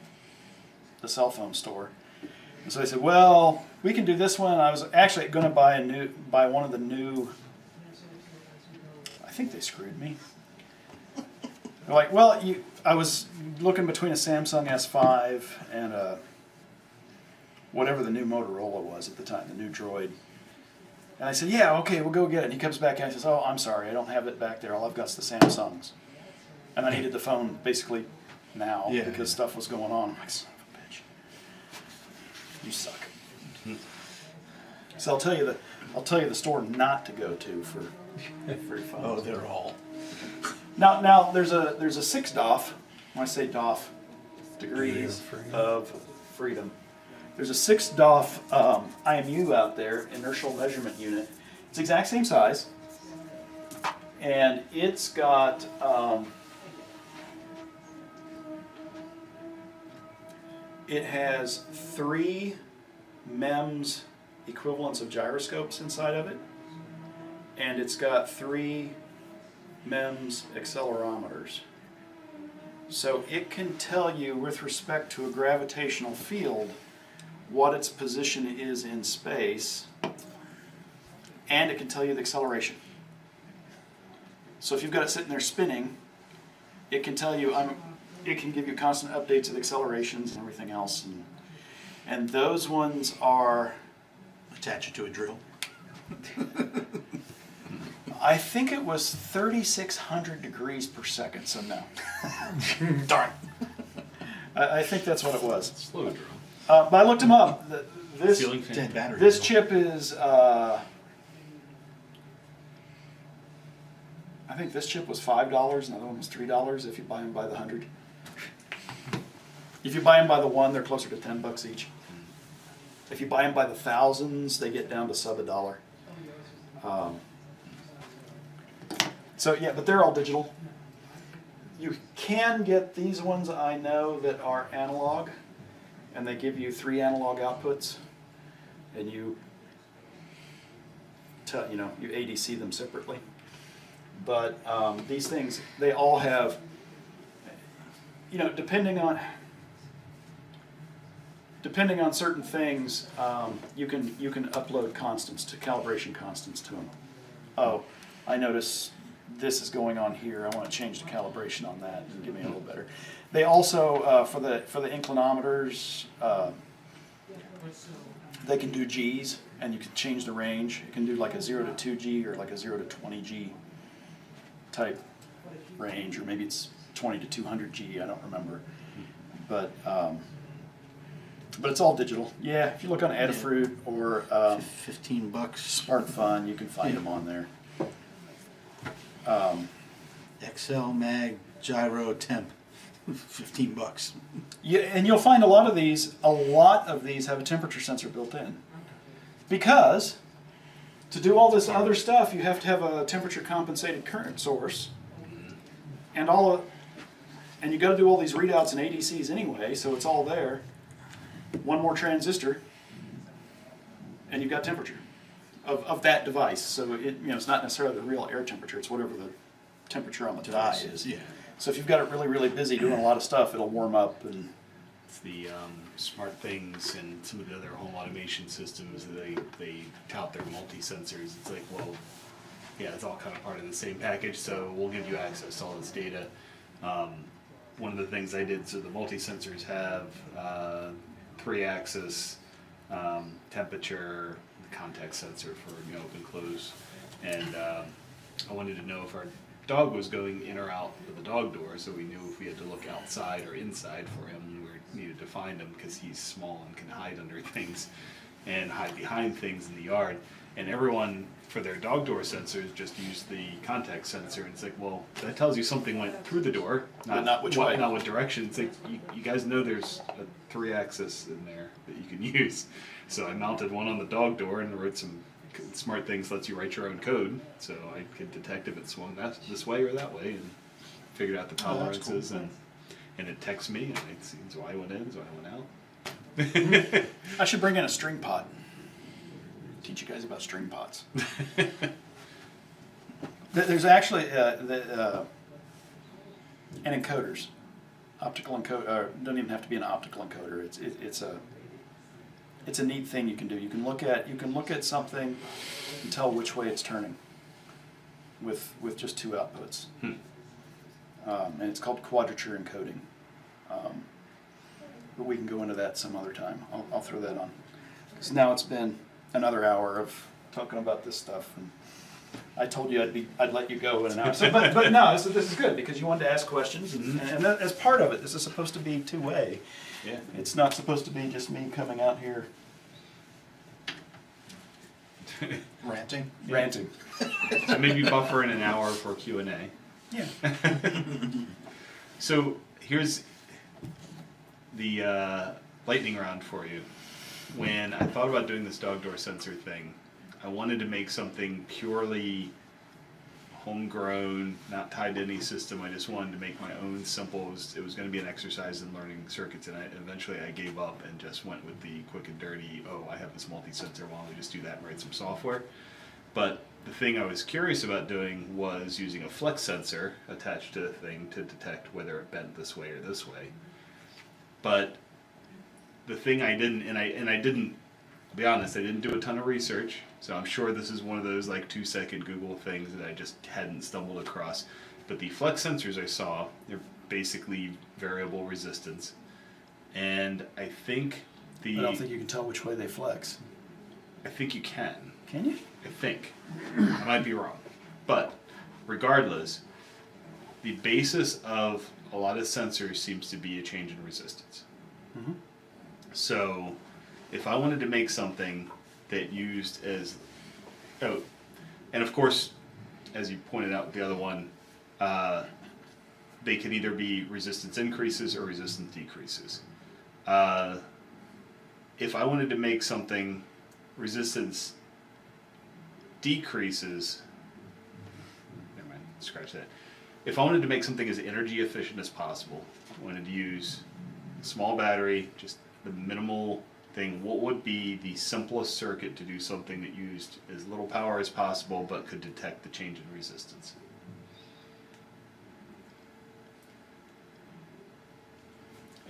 the cell phone store. And so they said, well, we can do this one. I was actually going to buy one of the new, I think they screwed me. They're like, well, I was looking between a Samsung S5 and whatever the new Motorola was at the time, the new Droid. And I said, yeah, okay, we'll go get it. And he comes back and he says, oh, I'm sorry, I don't have it back there. All I've got is the Samsungs. And I needed the phone basically now because stuff was going on. I'm like, son of a bitch. You suck. So I'll tell you the store not to go to for free phones. Oh, they're all. Now there's a 6 DOF. When I say DOF, degrees of freedom. There's a 6 DOF IMU out there, inertial measurement unit. It's the exact same size, and it's got it has 3 MEMS equivalents of gyroscopes inside of it, and it's got 3 MEMS accelerometers. So it can tell you, with respect to a gravitational field, what its position is in space, and it can tell you the acceleration. So if you've got it sitting there spinning, it can tell you, it can give you constant updates of the accelerations and everything else. And those ones are... Attach it to a drill. I think it was 3,600 degrees per second, so no. Darn. I think that's what it was. Slow drill. But I looked them up. This Ceiling fan. Dead battery. this though. chip is I think this chip was $5, another one was $3 if you buy them by the 100. If you buy them by the one, they're closer to $10 each. If you buy them by the thousands, they get down to sub $1. So yeah, but they're all digital. You can get these ones, I know, that are analog, and they give you 3 analog outputs, and you ADC them separately. But these things, they all have, depending on certain things, you can upload constants to calibration constants to them. Oh, I notice this is going on here. I want to change the calibration on that and give me a little better. They also for the inclinometers, they can do G's, and you can change the range. It can do like a 0 to 2G or like a 0 to 20G type range, or maybe it's 20 to 200G. I don't remember, but it's all digital. Yeah, if you look on Adafruit or $15. SparkFun, you can find them on there. XL, Mag, Gyro, Temp. $15. Yeah, and you'll find a lot of these have a temperature sensor built in. Because to do all this other stuff, you have to have a temperature compensated current source. And you got to do all these readouts and ADCs anyway, so it's all there. One more transistor, and you've got temperature of that device. So it's not necessarily the real air temperature, it's whatever the temperature on the die is. Yeah. So if you've got it really, really busy doing a lot of stuff, it'll warm up. And It's the smart things and some of the other home automation systems. They tout their multi-sensors. It's like, well, yeah, it's all kind of part of the same package. So we'll give you access to all this data. One of the things I did, so the multi-sensors have 3-axis temperature, the contact sensor for open close, and I wanted to know if our dog was going in or out of the dog door, so we knew if we had to look outside or inside for him. We needed to find him because he's small and can hide under things and hide behind things in the yard. And everyone, for their dog door sensors, just used the contact sensor. And it's like, well, that tells you something went through the door, not which way. not what direction. It's like, you guys know there's a 3-axis in there that you can use. So I mounted one on the dog door and wrote some smart things, lets you write your own code, so I could detect if it swung this way or that way, and figured out the tolerances, cool. and it texts me, and it sees why I went in, so I went out. I should bring in a string pod. Teach you guys about string pods. There's actually an encoders, optical encoder. Don't even have to be an optical encoder. It's a neat thing you can do. You can look at something and tell which way it's turning with just 2 outputs. And it's called quadrature encoding. But we can go into that some other time. I'll throw that on. So now it's been another hour of talking about this stuff, and I told you I'd let you go in an hour. So, but no, this is good because you wanted to ask questions, and that, as part of it, this is supposed to be 2-way. Yeah. It's not supposed to be just me coming out here Ranting. ranting. So maybe buffer in an hour for Q&A. Yeah. So here's the lightning round for you. When I thought about doing this dog door sensor thing, I wanted to make something purely homegrown, not tied to any system. I just wanted to make my own simple. It was going to be an exercise in learning circuits, and eventually I gave up and just went with the quick and dirty, I have this multi-sensor, why don't we just do that and write some software? But the thing I was curious about doing was using a flex sensor attached to the thing to detect whether it bent this way or this way. But the thing I didn't, I'll be honest, I didn't do a ton of research, so I'm sure this is one of those like 2-second Google things that I just hadn't stumbled across. But the flex sensors I saw, they're basically variable resistance. And I think I don't think you can tell which way they flex. I think you can. Can you? I think. I might be wrong. But regardless, the basis of a lot of sensors seems to be a change in resistance. Mm-hmm. So if I wanted to make something that used as, oh, and of course, as you pointed out with the other one, they can either be resistance increases or resistance decreases. If I wanted to make something resistance decreases, never mind, scratch that. If I wanted to make something as energy efficient as possible, I wanted to use a small battery, just the minimal thing, what would be the simplest circuit to do something that used as little power as possible but could detect the change in resistance?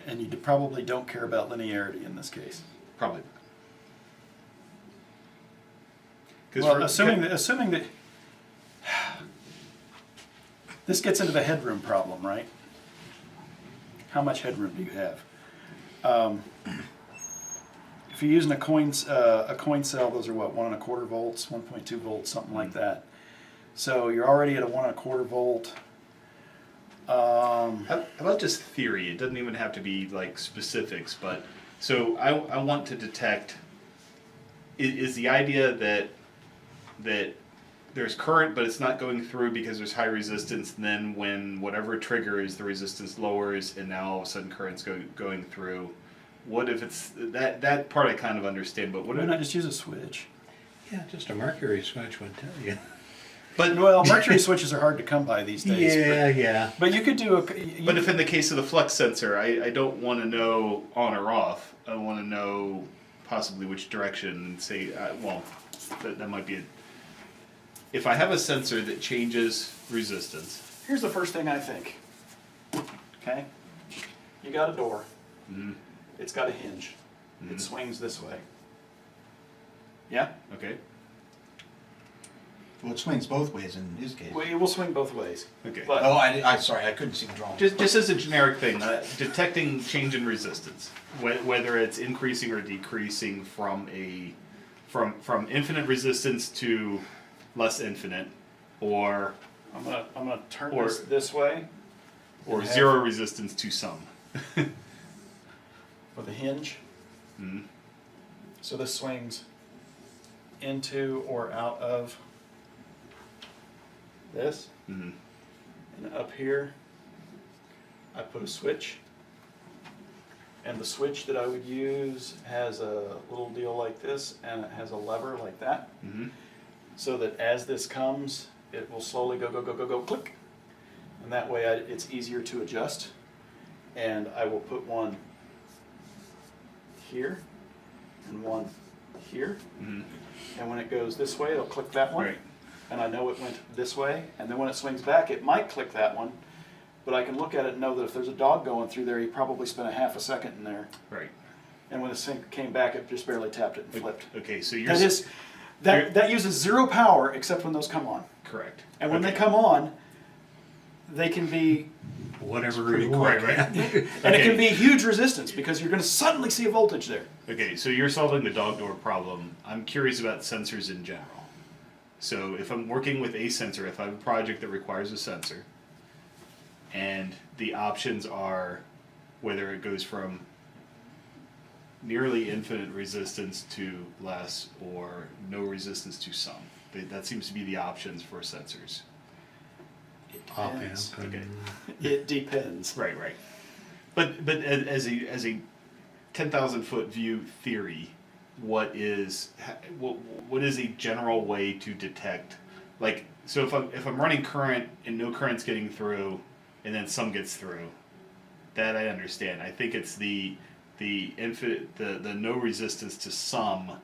And you probably don't care about linearity in this case. Probably not. 'Cause Well, for- assuming that this gets into the headroom problem, right? How much headroom do you have? If you're using a coin cell, those are what, 1.25 volts, 1.2 volts, something like that. So you're already at a 1.25 volt. How about just theory? It doesn't even have to be like specifics, but so I want to detect. Is the idea that there's current, but it's not going through because there's high resistance, and then when whatever triggers, the resistance lowers, and now all of a sudden current's going through. What if it's that part I kind of understand, but what Why if not just use a switch? Yeah, just a mercury switch would tell you. Well, mercury switches are hard to come by these days. Yeah. But you could do But if in the case of the flex sensor, I don't want to know on or off. I want to know possibly which direction and say, well, that might be if I have a sensor that changes resistance. Here's the first thing I think. Okay? You got a door. Mm-hmm. It's got a hinge. Mhm. It swings this way. Yeah? Okay. Well, it swings both ways in his case. Well, it will swing both ways. Okay. But Oh, I sorry, I couldn't see the drawing. Just as a generic thing, detecting change in resistance, whether it's increasing or decreasing from infinite resistance to less infinite, or I'm gonna turn Or- this way or have- zero resistance to some. with a hinge. Mhm. So this swings into or out of this. Mhm. And up here, I put a switch. And the switch that I would use has a little deal like this, and it has a lever like that. Mhm. So that as this comes, it will slowly go, click. And that way it's easier to adjust. And I will put one here and one here. Mhm. And when it goes this way, it'll click that one. Right. And I know it went this way. And then when it swings back, it might click that one. But I can look at it and know that if there's a dog going through there, he probably spent a half a second in there. Right. And when the sync came back, it just barely tapped it and flipped. Okay, so you're That uses zero power except when those come on. correct. And when Okay. they come on, they can be, Whatever you want. Right. and it Okay. can be huge resistance because you're going to suddenly see a voltage there. Okay, so you're solving the dog door problem. I'm curious about sensors in general. So if I'm working with a sensor, if I have a project that requires a sensor, and the options are whether it goes from nearly infinite resistance to less or no resistance to some. That seems to be the options for sensors. It Op depends. amp Okay. and- It depends. Right. But as a 10,000-foot view theory, what is a general way to detect, like, so if I'm running current and no current's getting through, and then some gets through, that I understand. I think it's the infinite, the no resistance to some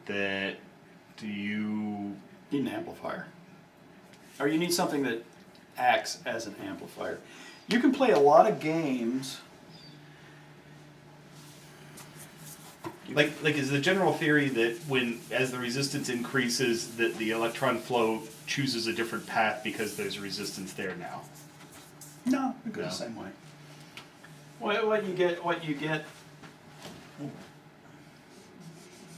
that you Need an amplifier. Or you need something that acts as an amplifier. You can play a lot of games. like is the general theory that as the resistance increases that the electron flow chooses a different path because there's resistance there now. No, it goes No. the same way. What you get,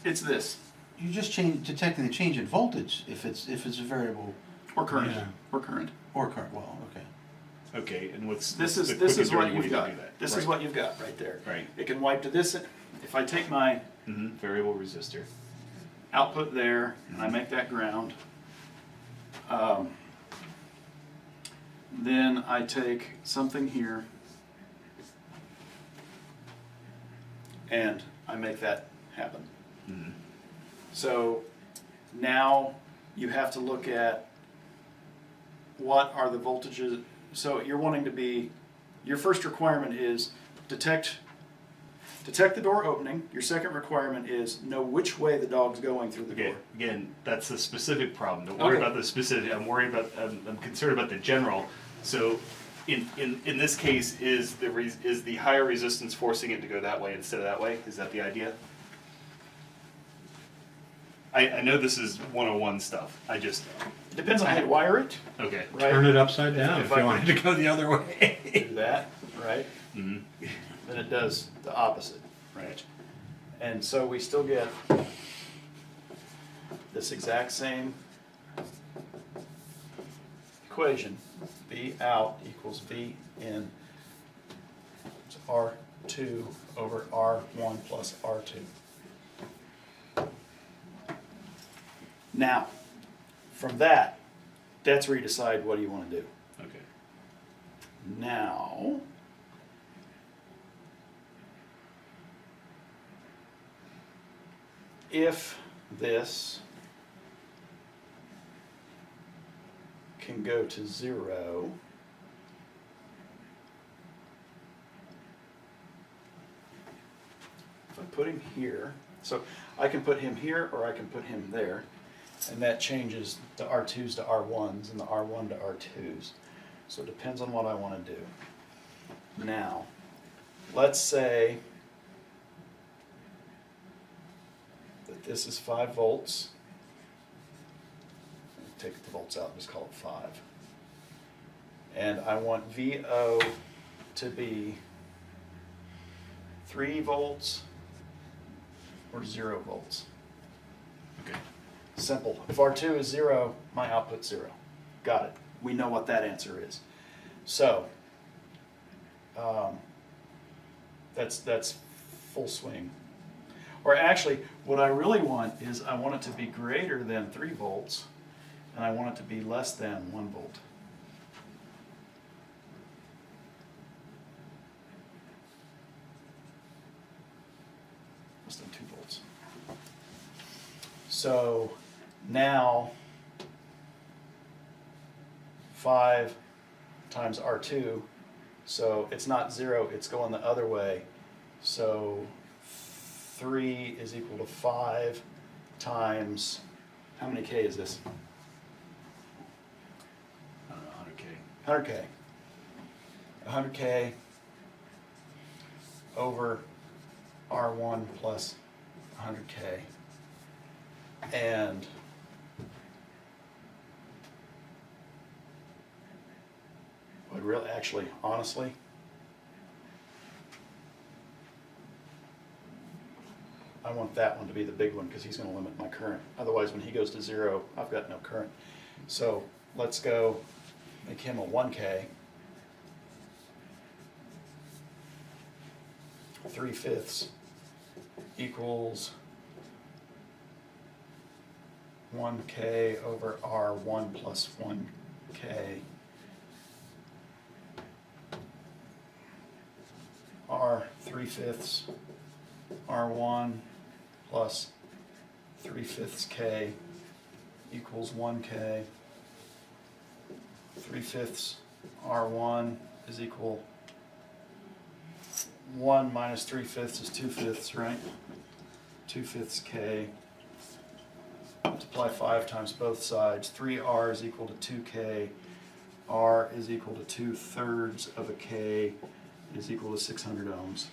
it's this, You just detecting the change in voltage if it's a variable or current, Yeah. or current. or current. Well, okay. Okay, and what's This the is quick this and is what dirty way you've to got. do that? This Right. is what you've got right there. Right. It can wipe to this if I take my Variable resistor. output there and I make that ground, then I take something here and I make that happen. So now you have to look at what are the voltages. So you're wanting to be, your first requirement is detect the door opening. Your second requirement is know which way the dog's going through the door. Again, that's a specific problem. Don't worry Okay. about the specific. I'm concerned about the general. So, in this case, is the higher resistance forcing it to go that way instead of that way? Is that the idea? I know this is 101 stuff. I just Depends on how you wire it. okay. Right? Turn it upside down If if I you wanted to go the other way. Do that, right? Then it does the opposite. Right. And so we still get this exact same equation. V out equals V in. It's R2 over R1 plus R2. Now, from that, that's where you decide what do you want to do. Okay. Now, if this can go to 0, if I put him here, so I can put him here or I can put him there, and that changes the R2s to R1s and the R1 to R2s. So it depends on what I want to do. Now, let's say that this is 5 volts. Take the volts out and just call it 5. And I want VO to be 3 volts or 0 volts. Okay. Simple. If R2 is 0, my output's 0. Got it. We know what that answer is. So, that's full swing. Or actually, what I really want is I want it to be greater than 3 volts, and I want it to be less than 1 volt. Less than 2 volts. So now 5 times R2, so it's not 0, it's going the other way. So 3 is equal to 5 times, how many K is this? I don't know, 100K. 100K. 100K over R1 plus 100K. And would really, actually, honestly, I want that one to be the big one because he's going to limit my current. Otherwise, when he goes to 0, I've got no current. So let's go make him a 1K. 3/5 equals 1K over R1 plus 1K. R 3/5 R1 plus 3/5 K equals 1K. 3/5 R1 is equal 1 minus 3/5 is 2/5, right? 2/5 K. Multiply 5 times both sides. 3R is equal to 2K. R is equal to 2/3 of a K is equal to 600 ohms.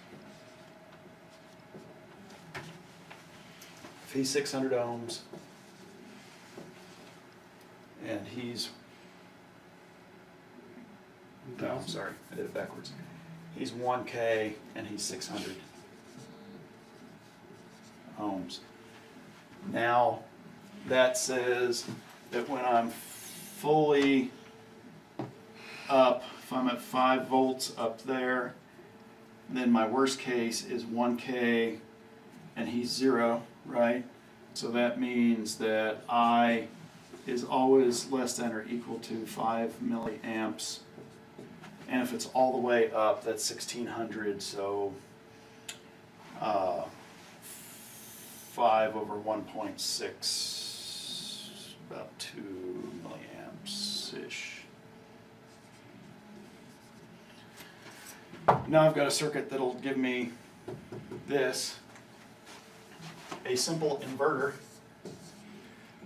If he's 600 ohms and he's, no, I'm sorry, I did it backwards. He's 1K and he's 600 ohms. Now, that says that when I'm fully up, if I'm at 5 volts up there, then my worst case is 1K and he's 0, right? So that means that I is always less than or equal to 5 milliamps. And if it's all the way up, that's 1600, so 5 over 1.6, about 2 milliamps-ish. Now I've got a circuit that'll give me this, a simple inverter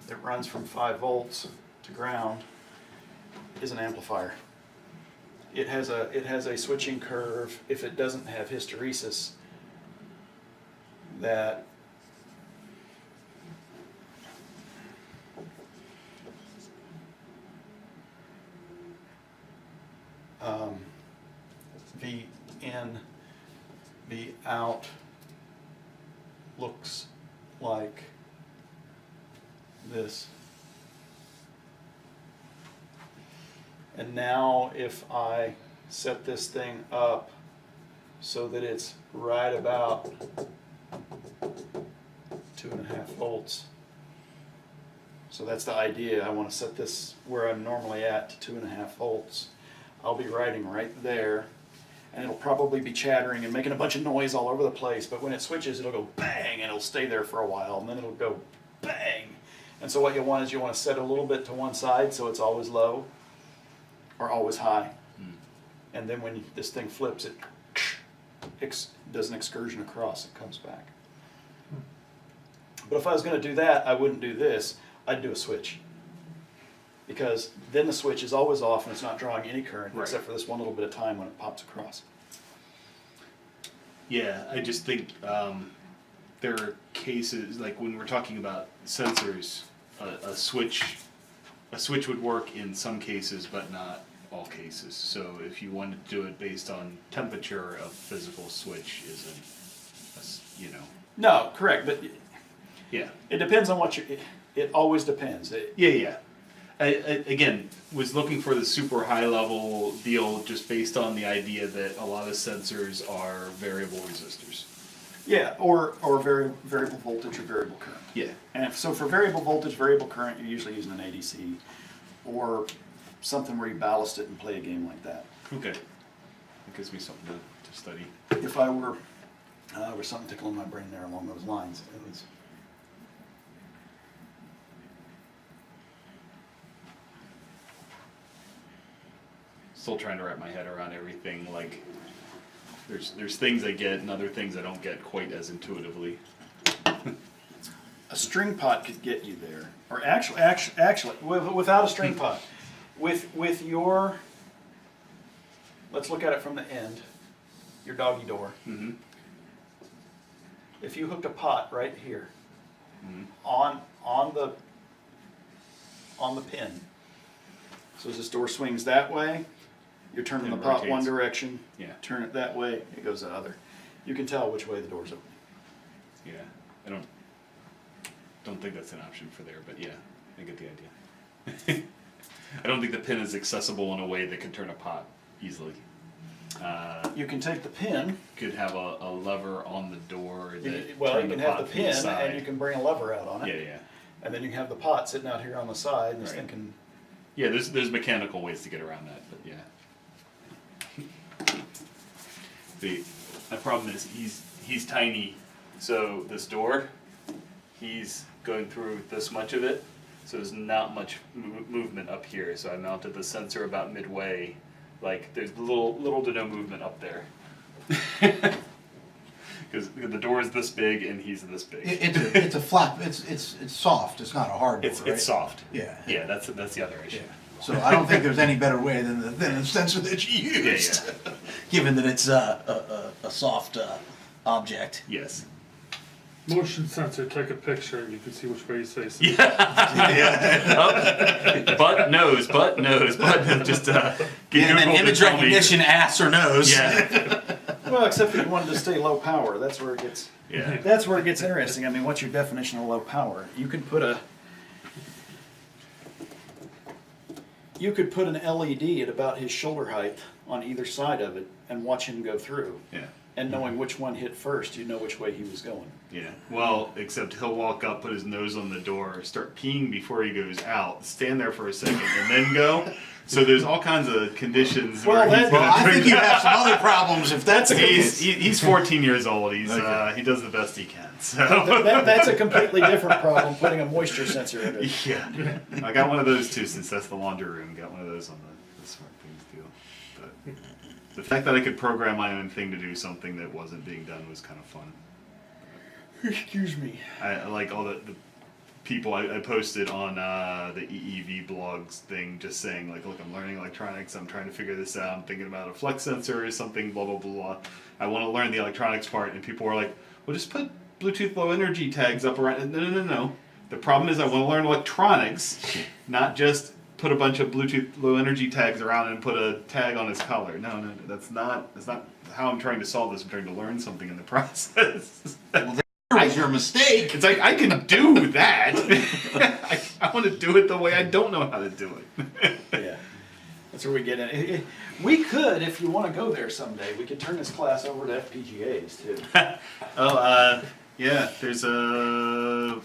that runs from 5 volts to ground is an amplifier. It has a switching curve, if it doesn't have hysteresis, that V in, V out looks like this. And now if I set this thing up so that it's right about 2.5 volts. So that's the idea. I want to set this where I'm normally at to 2.5 volts. I'll be writing right there, and it'll probably be chattering and making a bunch of noise all over the place, but when it switches, it'll go bang, and it'll stay there for a while, and then it'll go bang. And so what you want is you want to set a little bit to one side so it's always low or always high. And then when this thing flips, it does an excursion across, it comes back. But if I was going to do that, I wouldn't do this, I'd do a switch. Because then the switch is always off and it's not drawing any current, Right. except for this one little bit of time when it pops across. Yeah, I just think there are cases, like when we're talking about sensors, a switch would work in some cases, but not all cases. So if you wanted to do it based on temperature, a physical switch isn't, No, correct, but Yeah. it depends on what it always depends. Yeah. I again, was looking for the super high level deal just based on the idea that a lot of sensors are variable resistors. Yeah, or variable voltage or variable current. Yeah. And so for variable voltage, variable current, you're usually using an ADC or something where you ballast it and play a game like that. Okay. That gives me something to study. If I were, there was something tickling my brain there along those lines. It was, Still trying to wrap my head around everything. Like, there's things I get and other things I don't get quite as intuitively. a string pot could get you there, or actually, without a string pot, with your, let's look at it from the end, your doggy door. Mm-hmm. If you hooked a pot right here Mm-hmm. on the pin, so as this door swings that way, you're turning It the pot one rotates. direction. Yeah. Turn it that way, it goes the other. You can tell which way the door's open. Yeah. I don't think that's an option for there, but yeah, I get the idea. I don't think the pin is accessible in a way that can turn a pot easily. You can take the pin. Could have a lever on the door that Well, you turn can the have pot the from pin, side. and you can bring a lever out on it. Yeah. And then you can have the pot sitting out here on the side, and this Right. thing can. Yeah, there's mechanical ways to get around that, but yeah. The problem is he's tiny, so this door, he's going through this much of it, so there's not much movement up here. So I mounted the sensor about midway, like there's little to no movement up there. Because the door is this big and he's this big. It's a flap. It's soft. It's not a hard door. right? It's soft. Yeah. Yeah, that's the other issue. Yeah. So I don't think there's any better way than the sensor that you used, given that it's a soft object. Yes. Motion sensor, take a picture and you can see which way he's facing. Butt nose. Just get And then Google to image tell me. recognition, ass or nose. Yeah. Well, except that you wanted to stay low power. That's where it gets. Yeah. That's where it gets interesting. I mean, what's your definition of low power? You could put an LED at about his shoulder height on either side of it and watch him go through. Yeah. and knowing which one hit first, you know which way he was going. Yeah. Well, except he'll walk up, put his nose on the door, start peeing before he goes out, stand there for a second, and then go. So there's all kinds of conditions Well, where he's that- gonna I drink think you have some other problems if that's the case. He's 14 years old. He's Okay. he does the best he can. So That's a completely different problem, putting a moisture sensor in it. yeah, I got one of those too since that's the laundry room. Got one of those on the Smart Things deal. But the fact that I could program my own thing to do something that wasn't being done was kind of fun. Excuse me. I like all the people I posted on the EEV blogs thing, just saying like, look, I'm learning electronics. I'm trying to figure this out. I'm thinking about a flex sensor or something. Blah blah blah. I want to learn the electronics part, and people were like, well, just put Bluetooth Low Energy tags up around. No. The problem is I want to learn electronics, not just put a bunch of Bluetooth Low Energy tags around and put a tag on his collar. No, that's not how I'm trying to solve this. I'm trying to learn something in the process. Well, there was your mistake. It's like, I can do that. I want to do it the way I don't know how to do it. Yeah, that's where we get in. We could, if you want to go there someday, we could turn this class over to FPGAs too. Oh, yeah, there's a